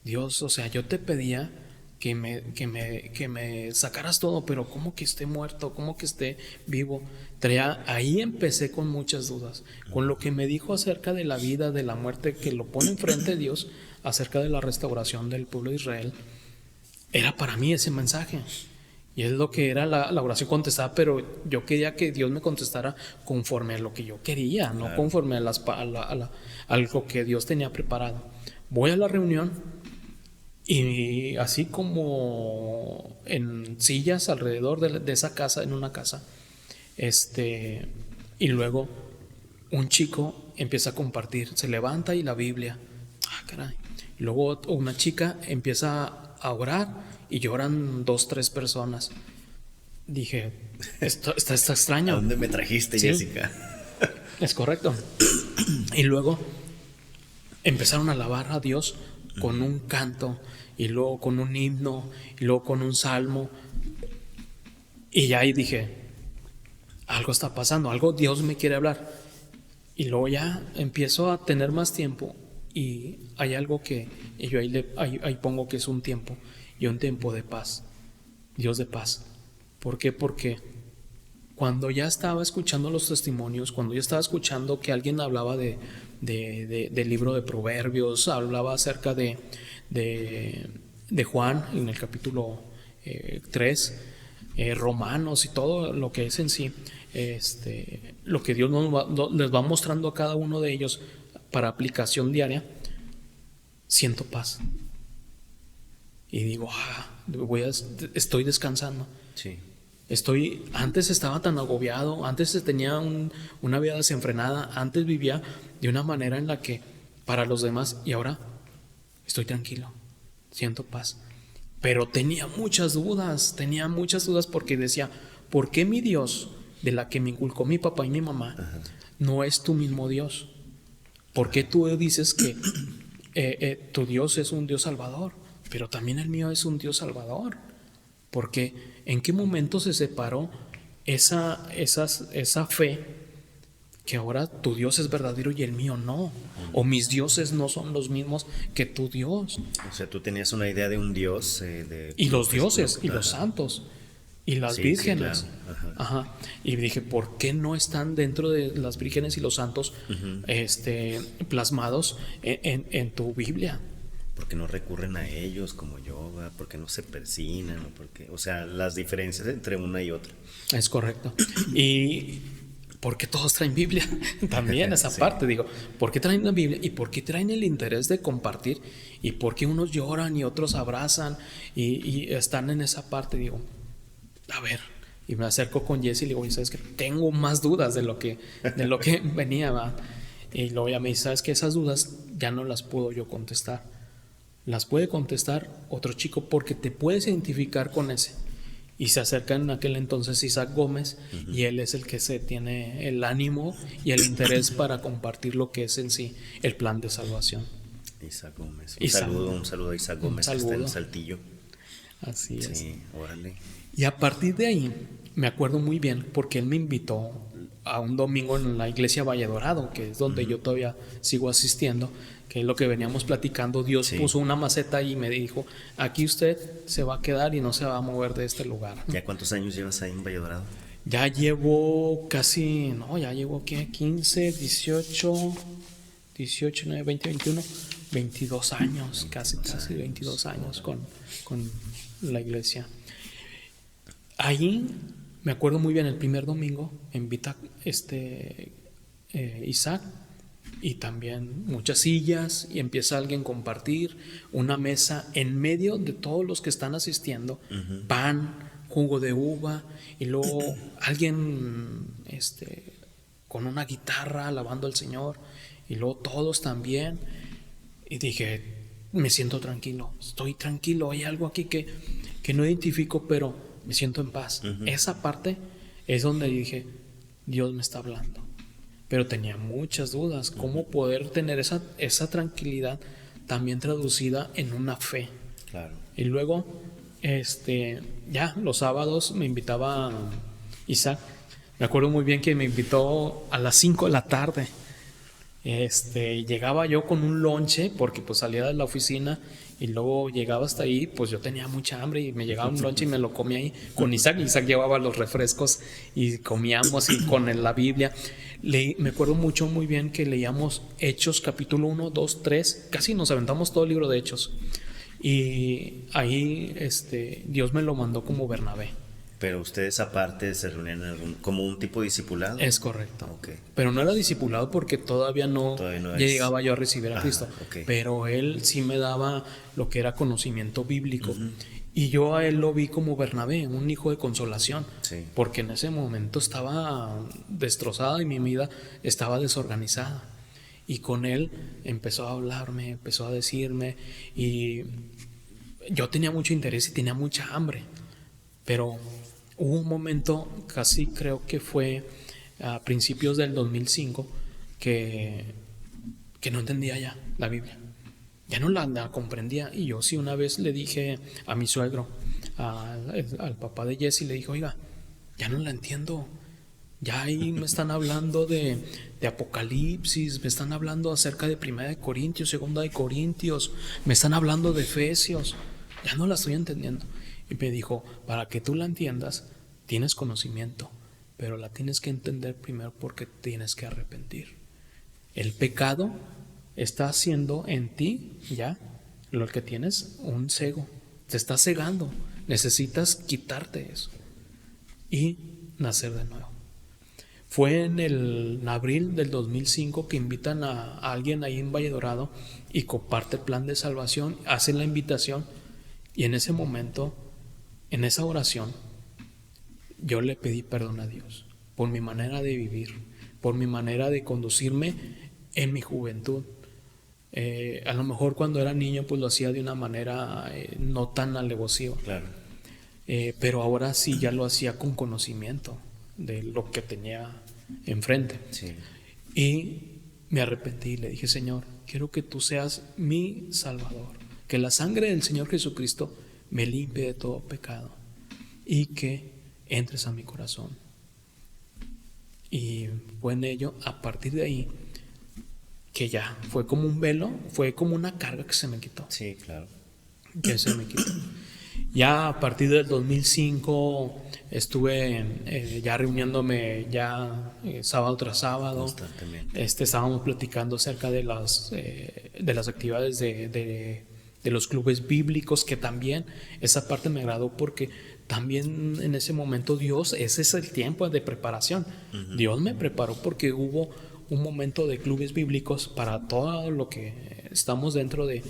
Dios, o sea, yo te pedía que me sacaras todo, pero ¿cómo que esté muerto? ¿Cómo que esté vivo? Ahí empecé con muchas dudas, con lo que me dijo acerca de la vida, de la muerte, que lo pone enfrente de Dios, acerca de la restauración del pueblo de Israel. Era para mí ese mensaje. Y es lo que era la oración contestada, pero yo quería que Dios me contestara conforme a lo que yo quería, no conforme a lo que Dios tenía preparado. Voy a la reunión y así como en sillas alrededor de esa casa, en una casa, y luego un chico empieza a compartir, se levanta y la Biblia, caray. Luego una chica empieza a orar y lloran 2, 3 personas. Dije, esto está extraño. ¿A dónde me trajiste, sí, Jessica? Es correcto. Y luego empezaron a alabar a Dios con un canto, y luego con un himno, y luego con un salmo. Y ya ahí dije, algo está pasando, algo Dios me quiere hablar. Y luego ya empiezo a tener más tiempo, y hay algo que yo ahí pongo que es un tiempo, y un tiempo de paz, Dios de paz. ¿Por qué? Porque cuando ya estaba escuchando los testimonios, cuando ya estaba escuchando que alguien hablaba del libro de Proverbios, hablaba acerca de Juan en el capítulo 3, Romanos y todo lo que es en sí, lo que Dios les va mostrando a cada uno de ellos para aplicación diaria, siento paz. Y digo, estoy descansando. Sí. Antes estaba tan agobiado, antes tenía una vida desenfrenada, antes vivía de una manera en la que para los demás, y ahora estoy tranquilo, siento paz. Pero tenía muchas dudas porque decía, ¿por qué mi Dios, de la que me inculcó mi papá y mi mamá, no es tu mismo Dios? ¿Por qué tú dices que tu Dios es un Dios salvador, pero también el mío es un Dios salvador? Porque ¿en qué momento se separó esa fe, que ahora tu Dios es verdadero y el mío no? O mis dioses no son los mismos que tu Dios. O sea, tú tenías una idea de un Dios. Y los dioses, y los santos, y las vírgenes. Sí, claro. Y dije, ¿por qué no están dentro de las vírgenes y los santos plasmados en tu Biblia? Porque no recurren a ellos como yoga, porque no se persignan, o sea, las diferencias entre una y otra. Es correcto. Y porque todos traen Biblia también, esa parte, digo, ¿por qué traen la Biblia? ¿Y por qué traen el interés de compartir? ¿Y por qué unos lloran y otros abrazan y están en esa parte? Digo, a ver, y me acerco con Jesse y le digo, ¿sabes qué? Tengo más dudas de lo que venía, ¿va? Y luego ya me dice, ¿sabes qué? Esas dudas ya no las puedo yo contestar. Las puede contestar otro chico, porque te puedes identificar con ese. Y se acerca en aquel entonces Isaac Gómez, y él es el que se tiene el ánimo y el interés para compartir lo que es en sí el plan de salvación. Isaac Gómez. Un saludo a Isaac Gómez, que está en Saltillo. Así es. Sí, órale. Y a partir de ahí me acuerdo muy bien, porque él me invitó a un domingo en la iglesia Valle Dorado, que es donde yo todavía sigo asistiendo, que es lo que veníamos platicando. Dios puso una maceta y me dijo, aquí usted se va a quedar y no se va a mover de este lugar. ¿Ya cuántos años llevas ahí en Valle Dorado? Ya llevo ya llevo 15, 18, 9, 20, 21, 22 años, casi 22 años con la iglesia. Ahí me acuerdo muy bien, el primer domingo invita Isaac, y también muchas sillas, y empieza alguien a compartir una mesa en medio de todos los que están asistiendo, pan, jugo de uva, y luego alguien con una guitarra alabando al Señor, y luego todos también. Y dije, me siento tranquilo, estoy tranquilo, hay algo aquí que no identifico, pero me siento en paz. Esa parte es donde dije, Dios me está hablando. Pero tenía muchas dudas, cómo poder tener esa tranquilidad también traducida en una fe. Claro. Y luego, ya los sábados me invitaba Isaac. Me acuerdo muy bien que me invitó a las 5 de la tarde. Llegaba yo con un lonche, porque pues salía de la oficina y luego llegaba hasta ahí, pues yo tenía mucha hambre y me llegaba un lonche y me lo comía ahí con Isaac. Isaac llevaba los refrescos y comíamos y con la Biblia. Me acuerdo muy bien que leíamos Hechos capítulo 1, 2, 3, casi nos aventamos todo el libro de Hechos. Y ahí Dios me lo mandó como Bernabé. Pero ustedes aparte se reunían como un tipo de discipulado. Es correcto. Okay. Pero no era discipulado porque todavía no llegaba yo a recibir a Cristo. Okay. Pero él sí me daba lo que era conocimiento bíblico. Y yo a él lo vi como Bernabé, un hijo de consolación. Sí. Porque en ese momento estaba destrozada y mi vida estaba desorganizada. Y con él empezó a hablarme, empezó a decirme. Y yo tenía mucho interés y tenía mucha hambre. Pero hubo un momento, casi creo que fue a principios del 2005, que no entendía ya la Biblia. Ya no la comprendía. Y yo sí una vez le dije a mi suegro, al papá de Jesse, le dije, oiga, ya no la entiendo. Ya ahí me están hablando de Apocalipsis, me están hablando acerca de 1 de Corintios, 2 de Corintios, me están hablando de Efesios. Ya no la estoy entendiendo. Y me dijo, para que tú la entiendas, tienes conocimiento, pero la tienes que entender primero porque tienes que arrepentir. El pecado está haciendo en ti, ya, lo que tienes, un cego. Te está cegando. Necesitas quitarte eso y nacer de nuevo. Fue en abril del 2005 que invitan a alguien ahí en Valle Dorado y comparte el plan de salvación, hacen la invitación, y en ese momento, en esa oración, yo le pedí perdón a Dios por mi manera de vivir, por mi manera de conducirme en mi juventud. A lo mejor cuando era niño pues lo hacía de una manera no tan alevosiva. Claro. Pero ahora sí ya lo hacía con conocimiento de lo que tenía enfrente. Sí. Y me arrepentí y le dije, Señor, quiero que tú seas mi Salvador, que la sangre del Señor Jesucristo me limpie de todo pecado y que entres a mi corazón. Y fue en ello, a partir de ahí, que ya fue como un velo, fue como una carga que se me quitó. Sí, claro. Que se me quitó. Ya a partir del 2005 estuve ya reuniéndome ya sábado tras sábado. Constantemente. Estábamos platicando acerca de las actividades de los clubes bíblicos, que también esa parte me agradó porque también en ese momento ese es el tiempo de preparación. Dios me preparó porque hubo un momento de clubes bíblicos para todo lo que estamos dentro de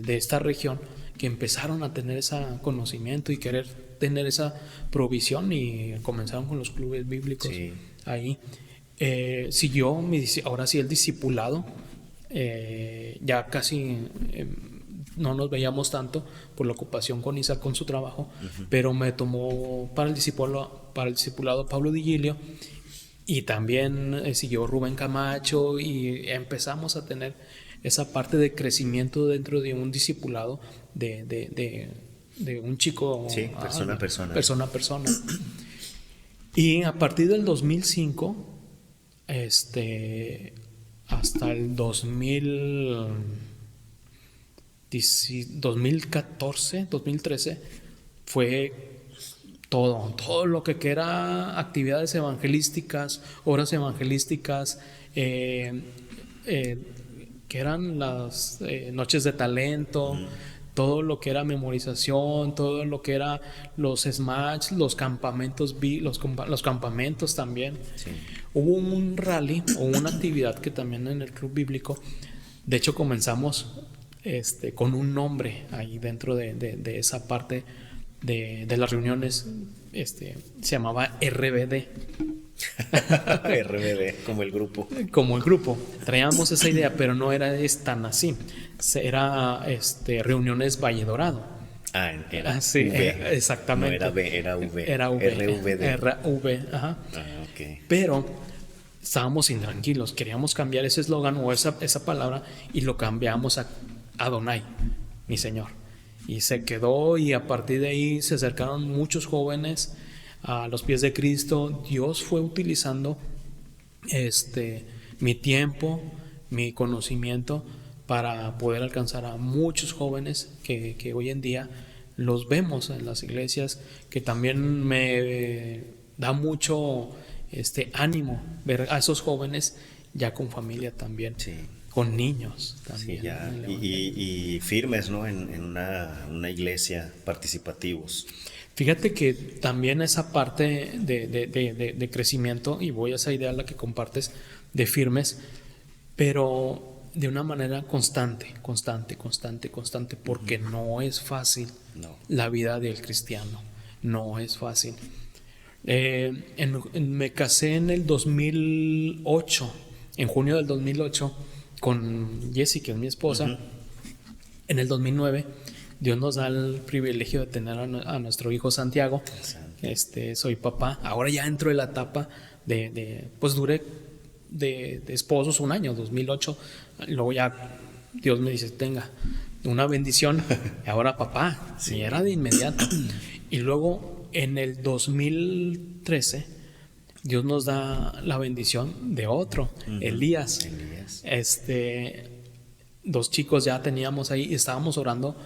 esta región, que empezaron a tener ese conocimiento y querer tener esa provisión, y comenzaron con los clubes bíblicos. Sí. Ahí siguió ahora sí el discipulado. Ya casi no nos veíamos tanto por la ocupación con Isaac, con su trabajo, pero me tomó para el discipulado Pablo Di Gilio, y también siguió Rubén Camacho, y empezamos a tener esa parte de crecimiento dentro de un discipulado de un chico, sí, persona a persona. Y a partir del 2005 hasta el 2014, 2013 fue todo lo que era actividades evangelísticas, obras evangelísticas, que eran las noches de talento, todo lo que era memorización, todo lo que era los SMATs, los campamentos, los campamentos también. Sí. Hubo un rally o una actividad que también en el club bíblico, de hecho comenzamos con un nombre ahí dentro de esa parte de las reuniones se llamaba RBD. RBD, como el grupo. Como el grupo. Traíamos esa idea, pero no era tan así. Era reuniones Valle Dorado. Era sí, V. exactamente. No era B, era V. Era V. RVD. RV, ajá. Ok. Pero estábamos intranquilos, queríamos cambiar ese eslogan o esa palabra y lo cambiamos a Adonai, mi Señor. Y se quedó, y a partir de ahí se acercaron muchos jóvenes a los pies de Cristo. Dios fue utilizando mi tiempo, mi conocimiento para poder alcanzar a muchos jóvenes que hoy en día los vemos en las iglesias, que también me da mucho ánimo ver a esos jóvenes ya con familia también. Sí. Con niños también. Sí, ya. Y firmes, ¿no? En una iglesia, participativos. Fíjate que también esa parte de crecimiento, y voy a esa idea la que compartes, de firmes, pero de una manera constante, porque no es fácil la vida del cristiano, no es fácil. Me casé en el 2008, en junio del 2008, con Jessie, que es mi esposa. Uh-huh. En el 2009 Dios nos da el privilegio de tener a nuestro hijo Santiago. Soy papá. Ahora ya entro en la etapa pues duré de esposos un año, 2008. Luego ya Dios me dice, tenga una bendición. Y ahora papá. Sí. Y era de inmediato. Y luego en el 2013 Dios nos da la bendición de otro, uh-huh. Elías. 2 chicos ya teníamos ahí y estábamos orando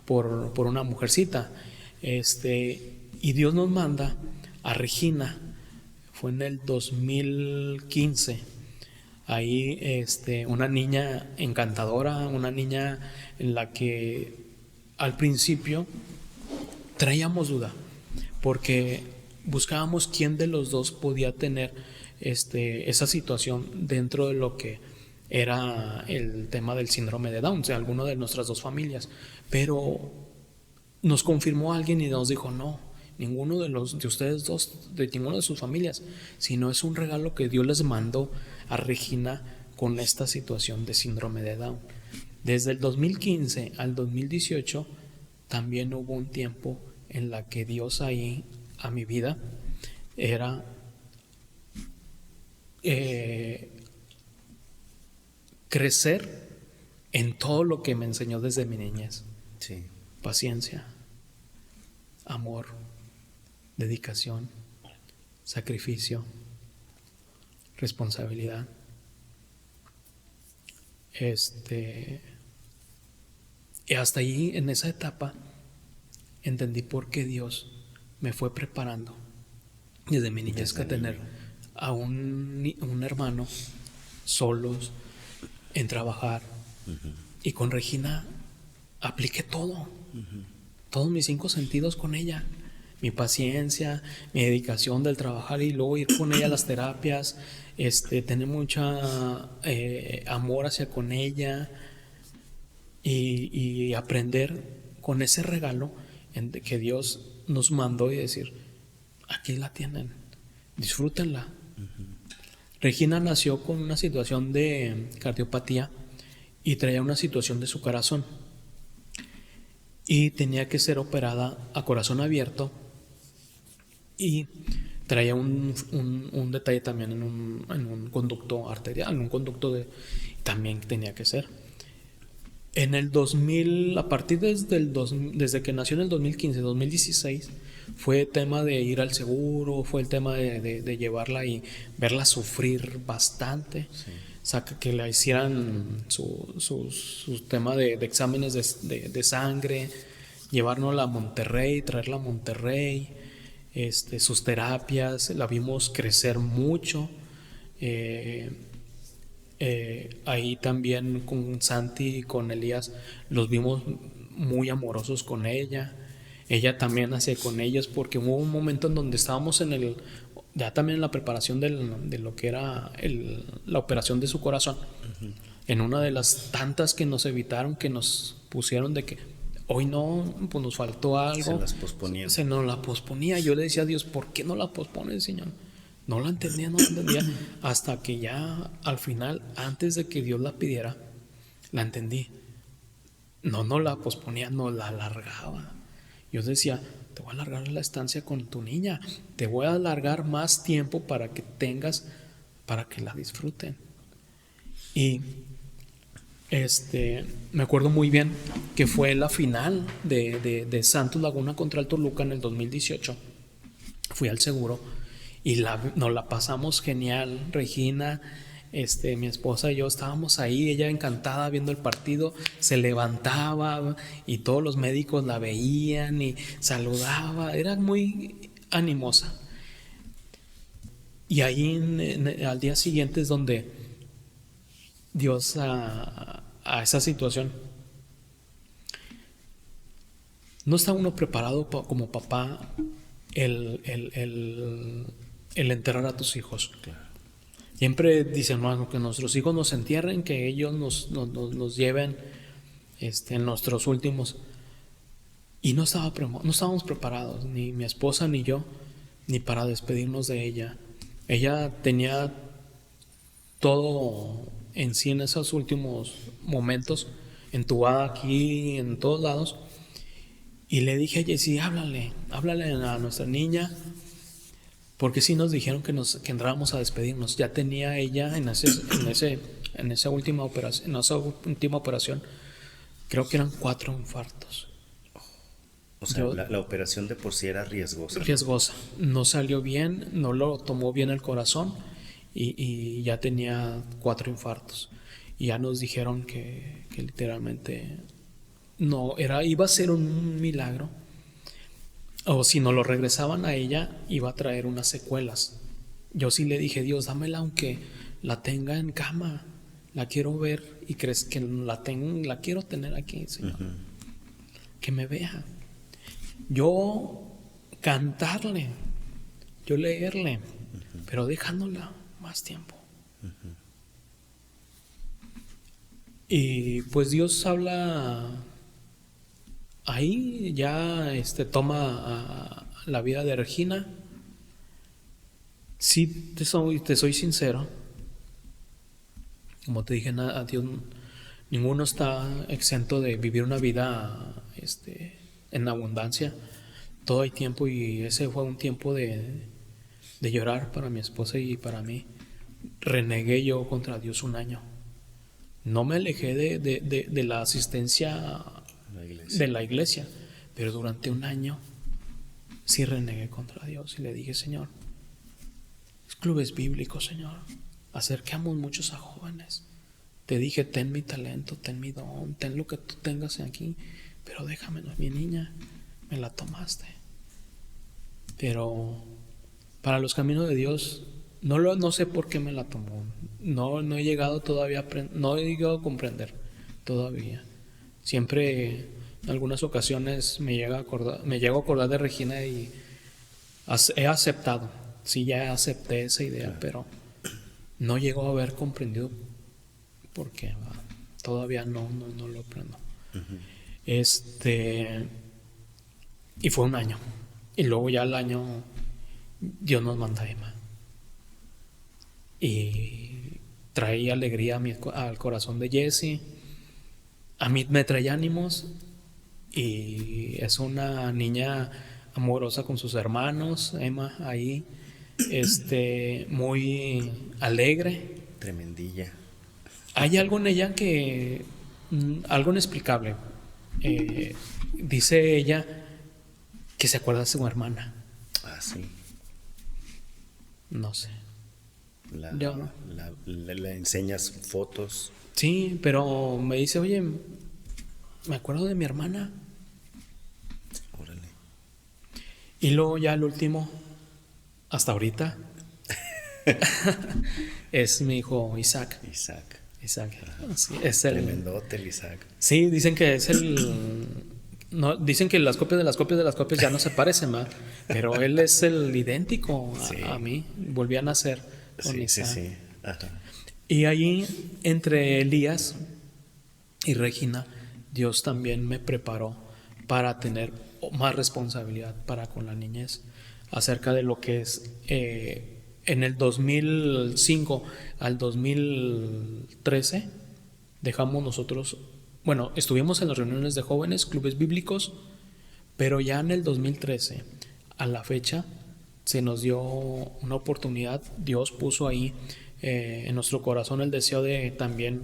por una mujercita. Y Dios nos manda a Regina. Fue en el 2015. Ahí una niña encantadora, una niña en la que al principio traíamos duda, porque buscábamos quién de los dos podía tener esa situación dentro de lo que era el tema del síndrome de Down, o sea, alguno de nuestras 2 familias. Pero nos confirmó alguien y nos dijo, no, ninguno de ustedes 2, de ninguna de sus familias, sino es un regalo que Dios les mandó a Regina con esta situación de síndrome de Down. Desde el 2015 al 2018 también hubo un tiempo en la que Dios ahí a mi vida era crecer en todo lo que me enseñó desde mi niñez. Sí. Paciencia, amor, dedicación, sacrificio, responsabilidad. Y hasta ahí, en esa etapa, entendí por qué Dios me fue preparando desde mi niñez que tener a un hermano solos en trabajar. Uh-huh. Y con Regina apliqué todo, uh-huh. Todos mis 5 sentidos con ella, mi paciencia, mi dedicación del trabajar y luego ir con ella a las terapias, tener mucha amor hacia con ella y aprender con ese regalo que Dios nos mandó y decir, aquí la tienen, disfrútenla. Uh-huh. Regina nació con una situación de cardiopatía y traía una situación de su corazón y tenía que ser operada a corazón abierto, y traía un detalle también en un conducto arterial, un conducto también tenía que ser. En el 2000, a partir desde que nació en el 2015, 2016, fue tema de ir al seguro, fue el tema de llevarla y verla sufrir bastante. Sí. Que le hicieran su tema de exámenes de sangre, llevárnosla a Monterrey, traerla a Monterrey, sus terapias, la vimos crecer mucho. Ahí también con Santi y con Elías los vimos muy amorosos con ella. Ella también hacía con ellos, porque hubo un momento en donde estábamos ya también en la preparación de lo que era la operación de su corazón. Uh-huh. En una de las tantas que nos evitaron, que nos pusieron de que Hoy no, pues nos faltó algo. Se las posponían. Se nos la posponía. Yo le decía a Dios, ¿por qué no la pospones, Señor? No la entendía, no la entendía. Hasta que ya al final, antes de que Dios la pidiera, la entendí. No la posponía, no la alargaba. Yo decía, te voy a alargar la estancia con tu niña. Te voy a alargar más tiempo para que tengas, para que la disfruten. Y me acuerdo muy bien que fue la final de Santos Laguna contra el Toluca en el 2018. Fui al seguro y nos la pasamos genial. Regina, mi esposa y yo estábamos ahí, ella encantada viendo el partido, se levantaba y todos los médicos la veían y saludaba, era muy animosa. Y ahí al día siguiente es donde Dios a esa situación. No está uno preparado como papá el enterrar a tus hijos. Claro. Siempre dicen, no, que nuestros hijos nos entierren, que ellos nos lleven en nuestros últimos. Y no estábamos preparados, ni mi esposa ni yo, ni para despedirnos de ella. Ella tenía todo en sí en esos últimos momentos, entubada aquí, en todos lados. Y le dije a Jessy, háblale a nuestra niña, porque sí nos dijeron que entrábamos a despedirnos. Ya tenía ella en esa última operación, creo que eran 4 infartos. O sea, la operación de por sí era riesgosa. Riesgosa. No salió bien, no lo tomó bien el corazón y ya tenía 4 infartos. Y ya nos dijeron que literalmente iba a ser un milagro. O si no lo regresaban a ella, iba a traer unas secuelas. Yo sí le dije, Dios, dámela aunque la tenga en cama. La quiero ver y crees que la quiero tener aquí, Señor. Uh-huh. Que me vea. Yo cantarle, yo leerle, uh-huh, pero dejándola más tiempo. Uh-huh. Y pues Dios habla ahí, ya toma la vida de Regina. Sí, te soy sincero. Como te dije, a Dios, ninguno está exento de vivir una vida en abundancia. Todo hay tiempo y ese fue un tiempo de llorar para mi esposa y para mí. Renegué yo contra Dios un año. No me alejé de la asistencia de la iglesia, pero durante un año sí renegué contra Dios y le dije, Señor, clubes bíblicos, Señor, acercamos muchos a jóvenes. Te dije, ten mi talento, ten mi don, ten lo que tú tengas aquí, pero déjame, mi niña, me la tomaste. Pero para los caminos de Dios, no sé por qué me la tomó. No he llegado todavía no he llegado a comprender todavía. Siempre en algunas ocasiones me llego a acordar de Regina y he aceptado. Sí, ya acepté esa idea, claro, pero no llego a haber comprendido porque todavía no lo aprendo. Uh-huh. Y fue un año. Y luego ya al año Dios nos manda a Emma. Y traía alegría al corazón de Jessy. A mí me traía ánimos. Y es una niña amorosa con sus hermanos. Emma ahí, muy alegre. Tremendilla. Hay algo en ella algo inexplicable. Dice ella que se acuerda de su hermana. Ah, sí. No sé. Le enseñas fotos. Sí, pero me dice, oye, me acuerdo de mi hermana. Órale. Y luego ya el último, hasta ahorita, es mi hijo Isaac. Sí, es tremendote el Isaac. Sí, dicen que es no, dicen que las copias de las copias ya no se parecen más, pero él es el idéntico a mí. Volví a nacer con Isaac. Sí. Ajá. Y ahí entre Elías y Regina, Dios también me preparó para tener más responsabilidad para con la niñez acerca de lo que es en el 2005 al 2013 dejamos nosotros, bueno, estuvimos en las reuniones de jóvenes, clubes bíblicos, pero ya en el 2013 a la fecha se nos dio una oportunidad. Dios puso ahí en nuestro corazón el deseo de también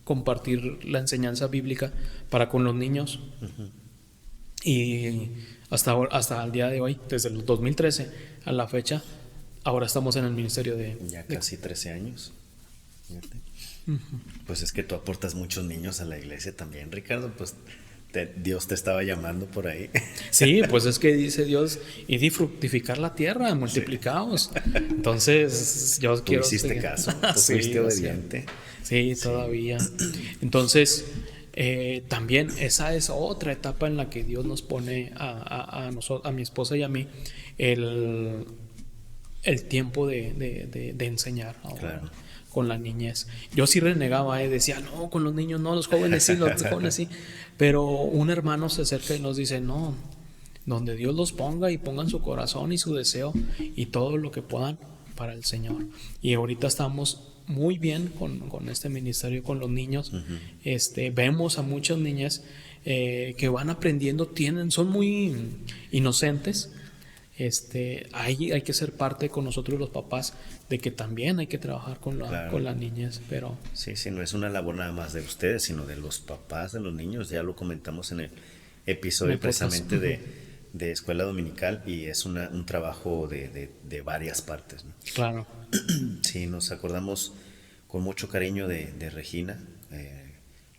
compartir la enseñanza bíblica para con los niños. Y hasta el día de hoy, desde el 2013 a la fecha, ahora estamos en el ministerio de... Ya casi 13 años. Fíjate. Pues es que tú aportas muchos niños a la iglesia también, Ricardo. Pues Dios te estaba llamando por ahí. Sí, pues es que dice Dios, y di fructificar la tierra, multiplicaos. Entonces, yo Tú quiero... hiciste caso, tú fuiste obediente. Sí, todavía. Entonces, también esa es otra etapa en la que Dios nos pone a mi esposa y a mí el tiempo de enseñar ahora. Claro. Con la niñez. Yo sí renegaba, decía, no, con los niños no, los jóvenes sí, los jóvenes sí. Pero un hermano se acerca y nos dice, no, donde Dios los ponga y pongan su corazón y su deseo y todo lo que puedan para el Señor. Y ahorita estamos muy bien con este ministerio, con los niños. Vemos a muchas niñas que van aprendiendo, son muy inocentes. Hay que ser parte con nosotros los papás de que también hay que trabajar con la niñez, pero... Sí, no es una labor nada más de ustedes, sino de los papás de los niños. Ya lo comentamos en el episodio precisamente de Escuela Dominical, y es un trabajo de varias partes, ¿no? Claro. Sí, nos acordamos con mucho cariño de Regina,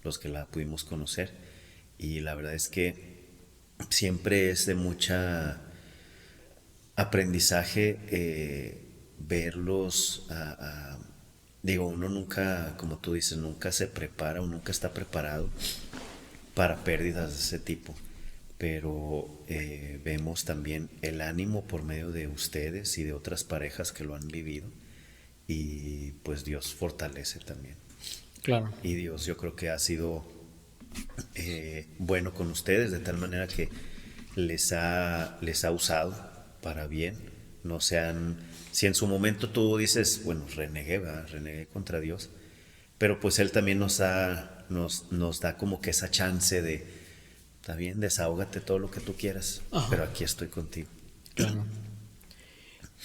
los que la pudimos conocer, y la verdad es que siempre es de mucha aprendizaje verlos digo, uno nunca, como tú dices, nunca se prepara o nunca está preparado para pérdidas de ese tipo, pero vemos también el ánimo por medio de ustedes y de otras parejas que lo han vivido, y pues Dios fortalece también. Claro. Y Dios, yo creo que ha sido bueno con ustedes, de tal manera que les ha usado para bien. No sean, si en su momento tú dices, bueno, renegué contra Dios, pero pues Él también nos da como que esa chance de, está bien, desahógate todo lo que tú quieras. Ajá. Pero aquí estoy contigo. Claro.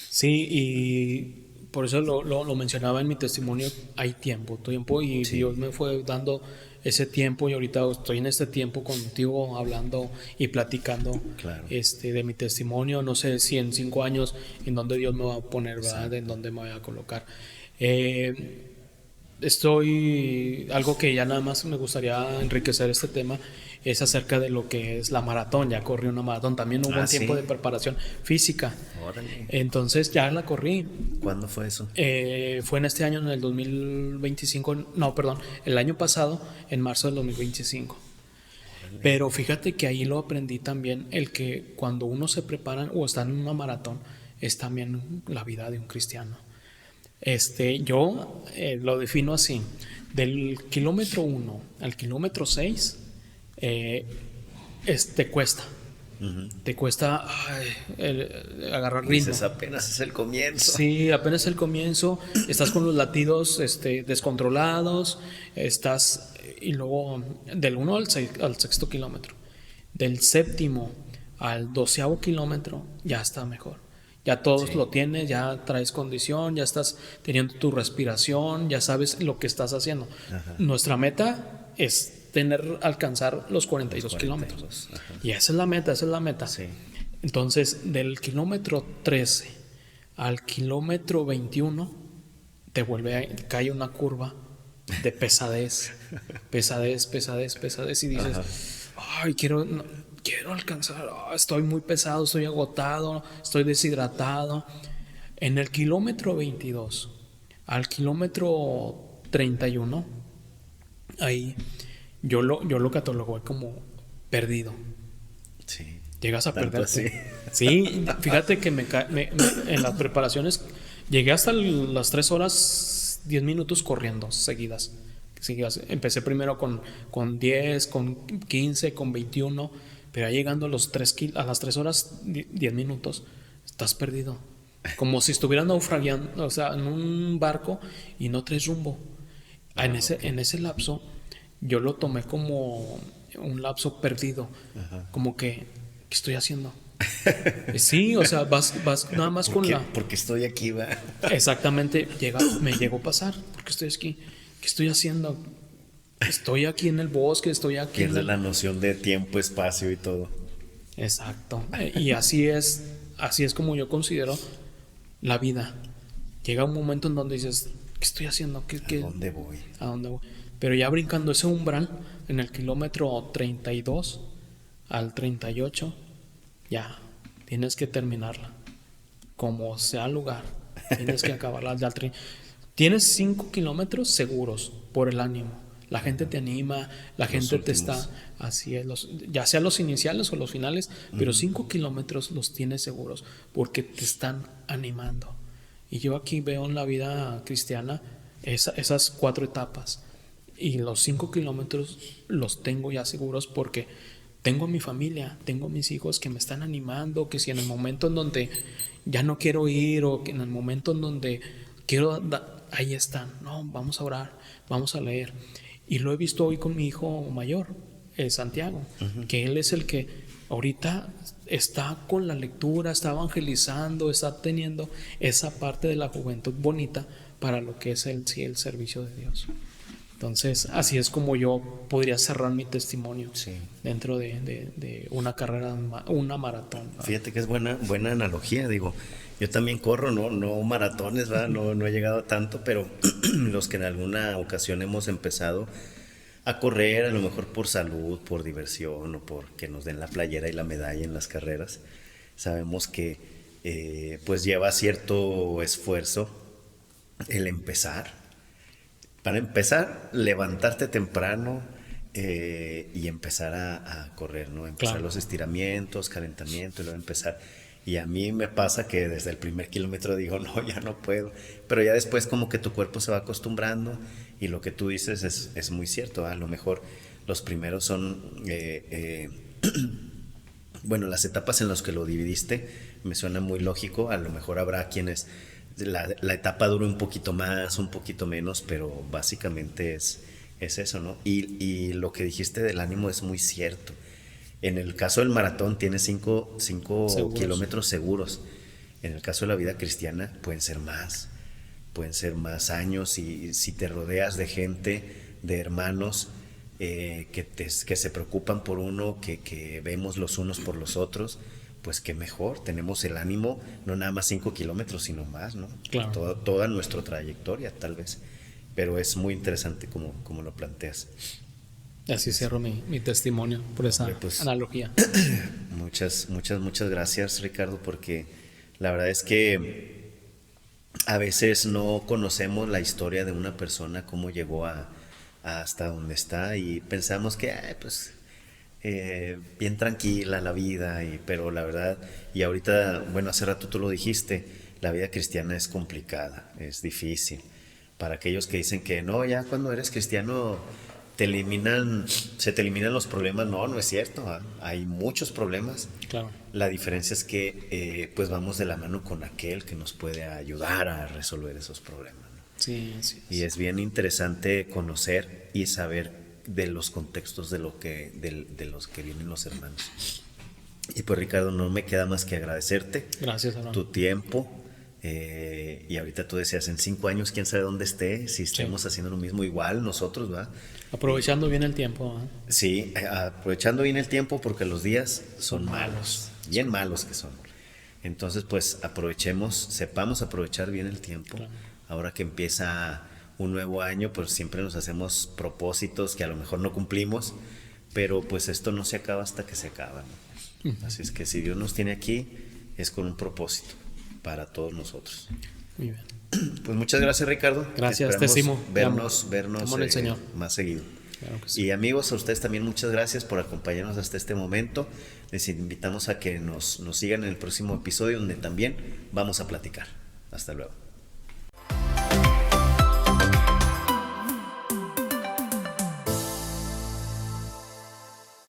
Sí, y por eso lo mencionaba en mi testimonio, hay tiempo, y sí. Dios me fue dando ese tiempo, y ahorita estoy en este tiempo contigo hablando y platicando. Claro. De mi testimonio. No sé si en 5 años en dónde Dios me va a poner, ¿verdad? En dónde me voy a colocar. Algo que ya nada más me gustaría enriquecer este tema es acerca de lo que es la maratón. Ya corrí una maratón, también hubo un tiempo de preparación física. Órale. Entonces ya la corrí. ¿Cuándo fue eso? Fue en este año, en el 2025, no, perdón, el año pasado, en marzo del 2025. Órale. Pero fíjate que ahí lo aprendí también, el que cuando uno se prepara o está en una maratón, es también la vida de un cristiano. Yo lo defino así: del kilómetro 1 al kilómetro 6 te cuesta. Uh-huh. Te cuesta agarrar ritmo. Dices, apenas es el comienzo. Sí, apenas es el comienzo. Estás con los latidos descontrolados. Y luego del 1 al 6º kilómetro, del 7º al 12º kilómetro, ya está mejor. Ya todos lo tienes, ya traes condición, ya estás teniendo tu respiración, ya sabes lo que estás haciendo. Ajá. Nuestra meta es alcanzar los 42 kilómetros. Ajá. Y esa es la meta. Sí. Entonces, del kilómetro 13 al kilómetro 21, cae una curva de pesadez. pesadez. Y dices, ajá, ay, quiero alcanzar, estoy muy pesado, estoy agotado, estoy deshidratado. En el kilómetro 22 al kilómetro 31, ahí yo lo catalogo como perdido. Sí. Llegas a perderte. Sí, fíjate que en las preparaciones llegué hasta las 3 horas 10 minutos corriendo seguidas. Empecé primero con 10, con 15, con 21, Pero ya llegando a a las 3 horas 10 minutos, estás perdido. Como si estuvieras naufragando, o sea, en un barco y no traes rumbo. En ese lapso, yo lo tomé como un lapso perdido. Como que, ¿qué estoy haciendo? Sí, o sea, vas nada más con la... Porque estoy aquí, va. Exactamente, me llegó a pasar, porque estoy aquí. ¿Qué estoy haciendo? Estoy aquí en el bosque, estoy aquí. Pierde la noción de tiempo, espacio y todo. Exacto. Y así es como yo considero la vida. Llega un momento en donde dices, ¿qué estoy haciendo? ¿A dónde voy? ¿A dónde voy? Pero ya brincando ese umbral, en el kilómetro 32 al 38, ya tienes que terminarla. Como sea el lugar, tienes que acabarla. Tienes 5 kilómetros seguros por el ánimo. La gente te anima, la gente te está, así es, ya sea los iniciales o los finales, pero 5 kilómetros los tienes seguros porque te están animando. Y yo aquí veo en la vida cristiana esas 4 etapas. Y los 5 kilómetros los tengo ya seguros porque tengo a mi familia, tengo a mis hijos que me están animando, que si en el momento en donde ya no quiero ir o que en el momento en donde quiero, ahí están. No, vamos a orar, vamos a leer. Y lo he visto hoy con mi hijo mayor, Santiago, que él es el que ahorita está con la lectura, está evangelizando, está teniendo esa parte de la juventud bonita para lo que es el servicio de Dios. Entonces, así es como yo podría cerrar mi testimonio dentro de una carrera, una maratón. Fíjate que es buena analogía, digo. Yo también corro, no maratones, ¿verdad? No he llegado a tanto, pero los que en alguna ocasión hemos empezado a correr, a lo mejor por salud, por diversión o por que nos den la playera y la medalla en las carreras, sabemos que pues lleva cierto esfuerzo el empezar. Para empezar, levantarte temprano y empezar a correr, ¿no? Empezar los estiramientos, calentamiento y luego empezar. Y a mí me pasa que desde el primer kilómetro digo, no, ya no puedo. Pero ya después como que tu cuerpo se va acostumbrando y lo que tú dices es muy cierto. A lo mejor los primeros son, bueno, las etapas en las que lo dividiste me suena muy lógico. A lo mejor habrá quienes la etapa dure un poquito más, un poquito menos, pero básicamente es eso, ¿no? Y lo que dijiste del ánimo es muy cierto. En el caso del maratón tienes 5 kilómetros seguros. En el caso de la vida cristiana pueden ser más años y si te rodeas de gente, de hermanos que se preocupan por uno, que vemos los unos por los otros, pues qué mejor, tenemos el ánimo, no nada más 5 kilómetros, sino más, ¿no? Claro. Toda nuestra trayectoria tal vez, pero es muy interesante como lo planteas. Así cierro mi testimonio por esa analogía. Muchas gracias, Ricardo, porque la verdad es que a veces no conocemos la historia de una persona, cómo llegó hasta donde está y pensamos que bien tranquila la vida, pero la verdad, y ahorita, bueno, hace rato tú lo dijiste, la vida cristiana es complicada, es difícil. Para aquellos que dicen que no, ya cuando eres cristiano se te eliminan los problemas, no es cierto, hay muchos problemas. Claro. La diferencia es que pues vamos de la mano con aquel que nos puede ayudar a resolver esos problemas, ¿no? Sí. Y es bien interesante conocer y saber de los contextos de los que vienen los hermanos. Y pues Ricardo, no me queda más que agradecerte. Gracias, Abraham. Tu tiempo. Y ahorita tú decías, en 5 años, quién sabe dónde esté, si estemos haciendo lo mismo igual nosotros, ¿verdad? Aprovechando bien el tiempo, ¿eh? Sí, aprovechando bien el tiempo porque los días son malos, bien malos que son. Entonces, pues sepamos aprovechar bien el tiempo. Claro. Ahora que empieza un nuevo año, pues siempre nos hacemos propósitos que a lo mejor no cumplimos, pero pues esto no se acaba hasta que se acaba, ¿no? Así es que si Dios nos tiene aquí, es con un propósito para todos nosotros. Muy bien. Pues muchas gracias, Ricardo. Gracias, te estimo. Vernos el Señor. Más seguido. Claro que sí. Y amigos, a ustedes también muchas gracias por acompañarnos hasta este momento. Les invitamos a que nos sigan en el próximo episodio donde también vamos a platicar. Hasta luego.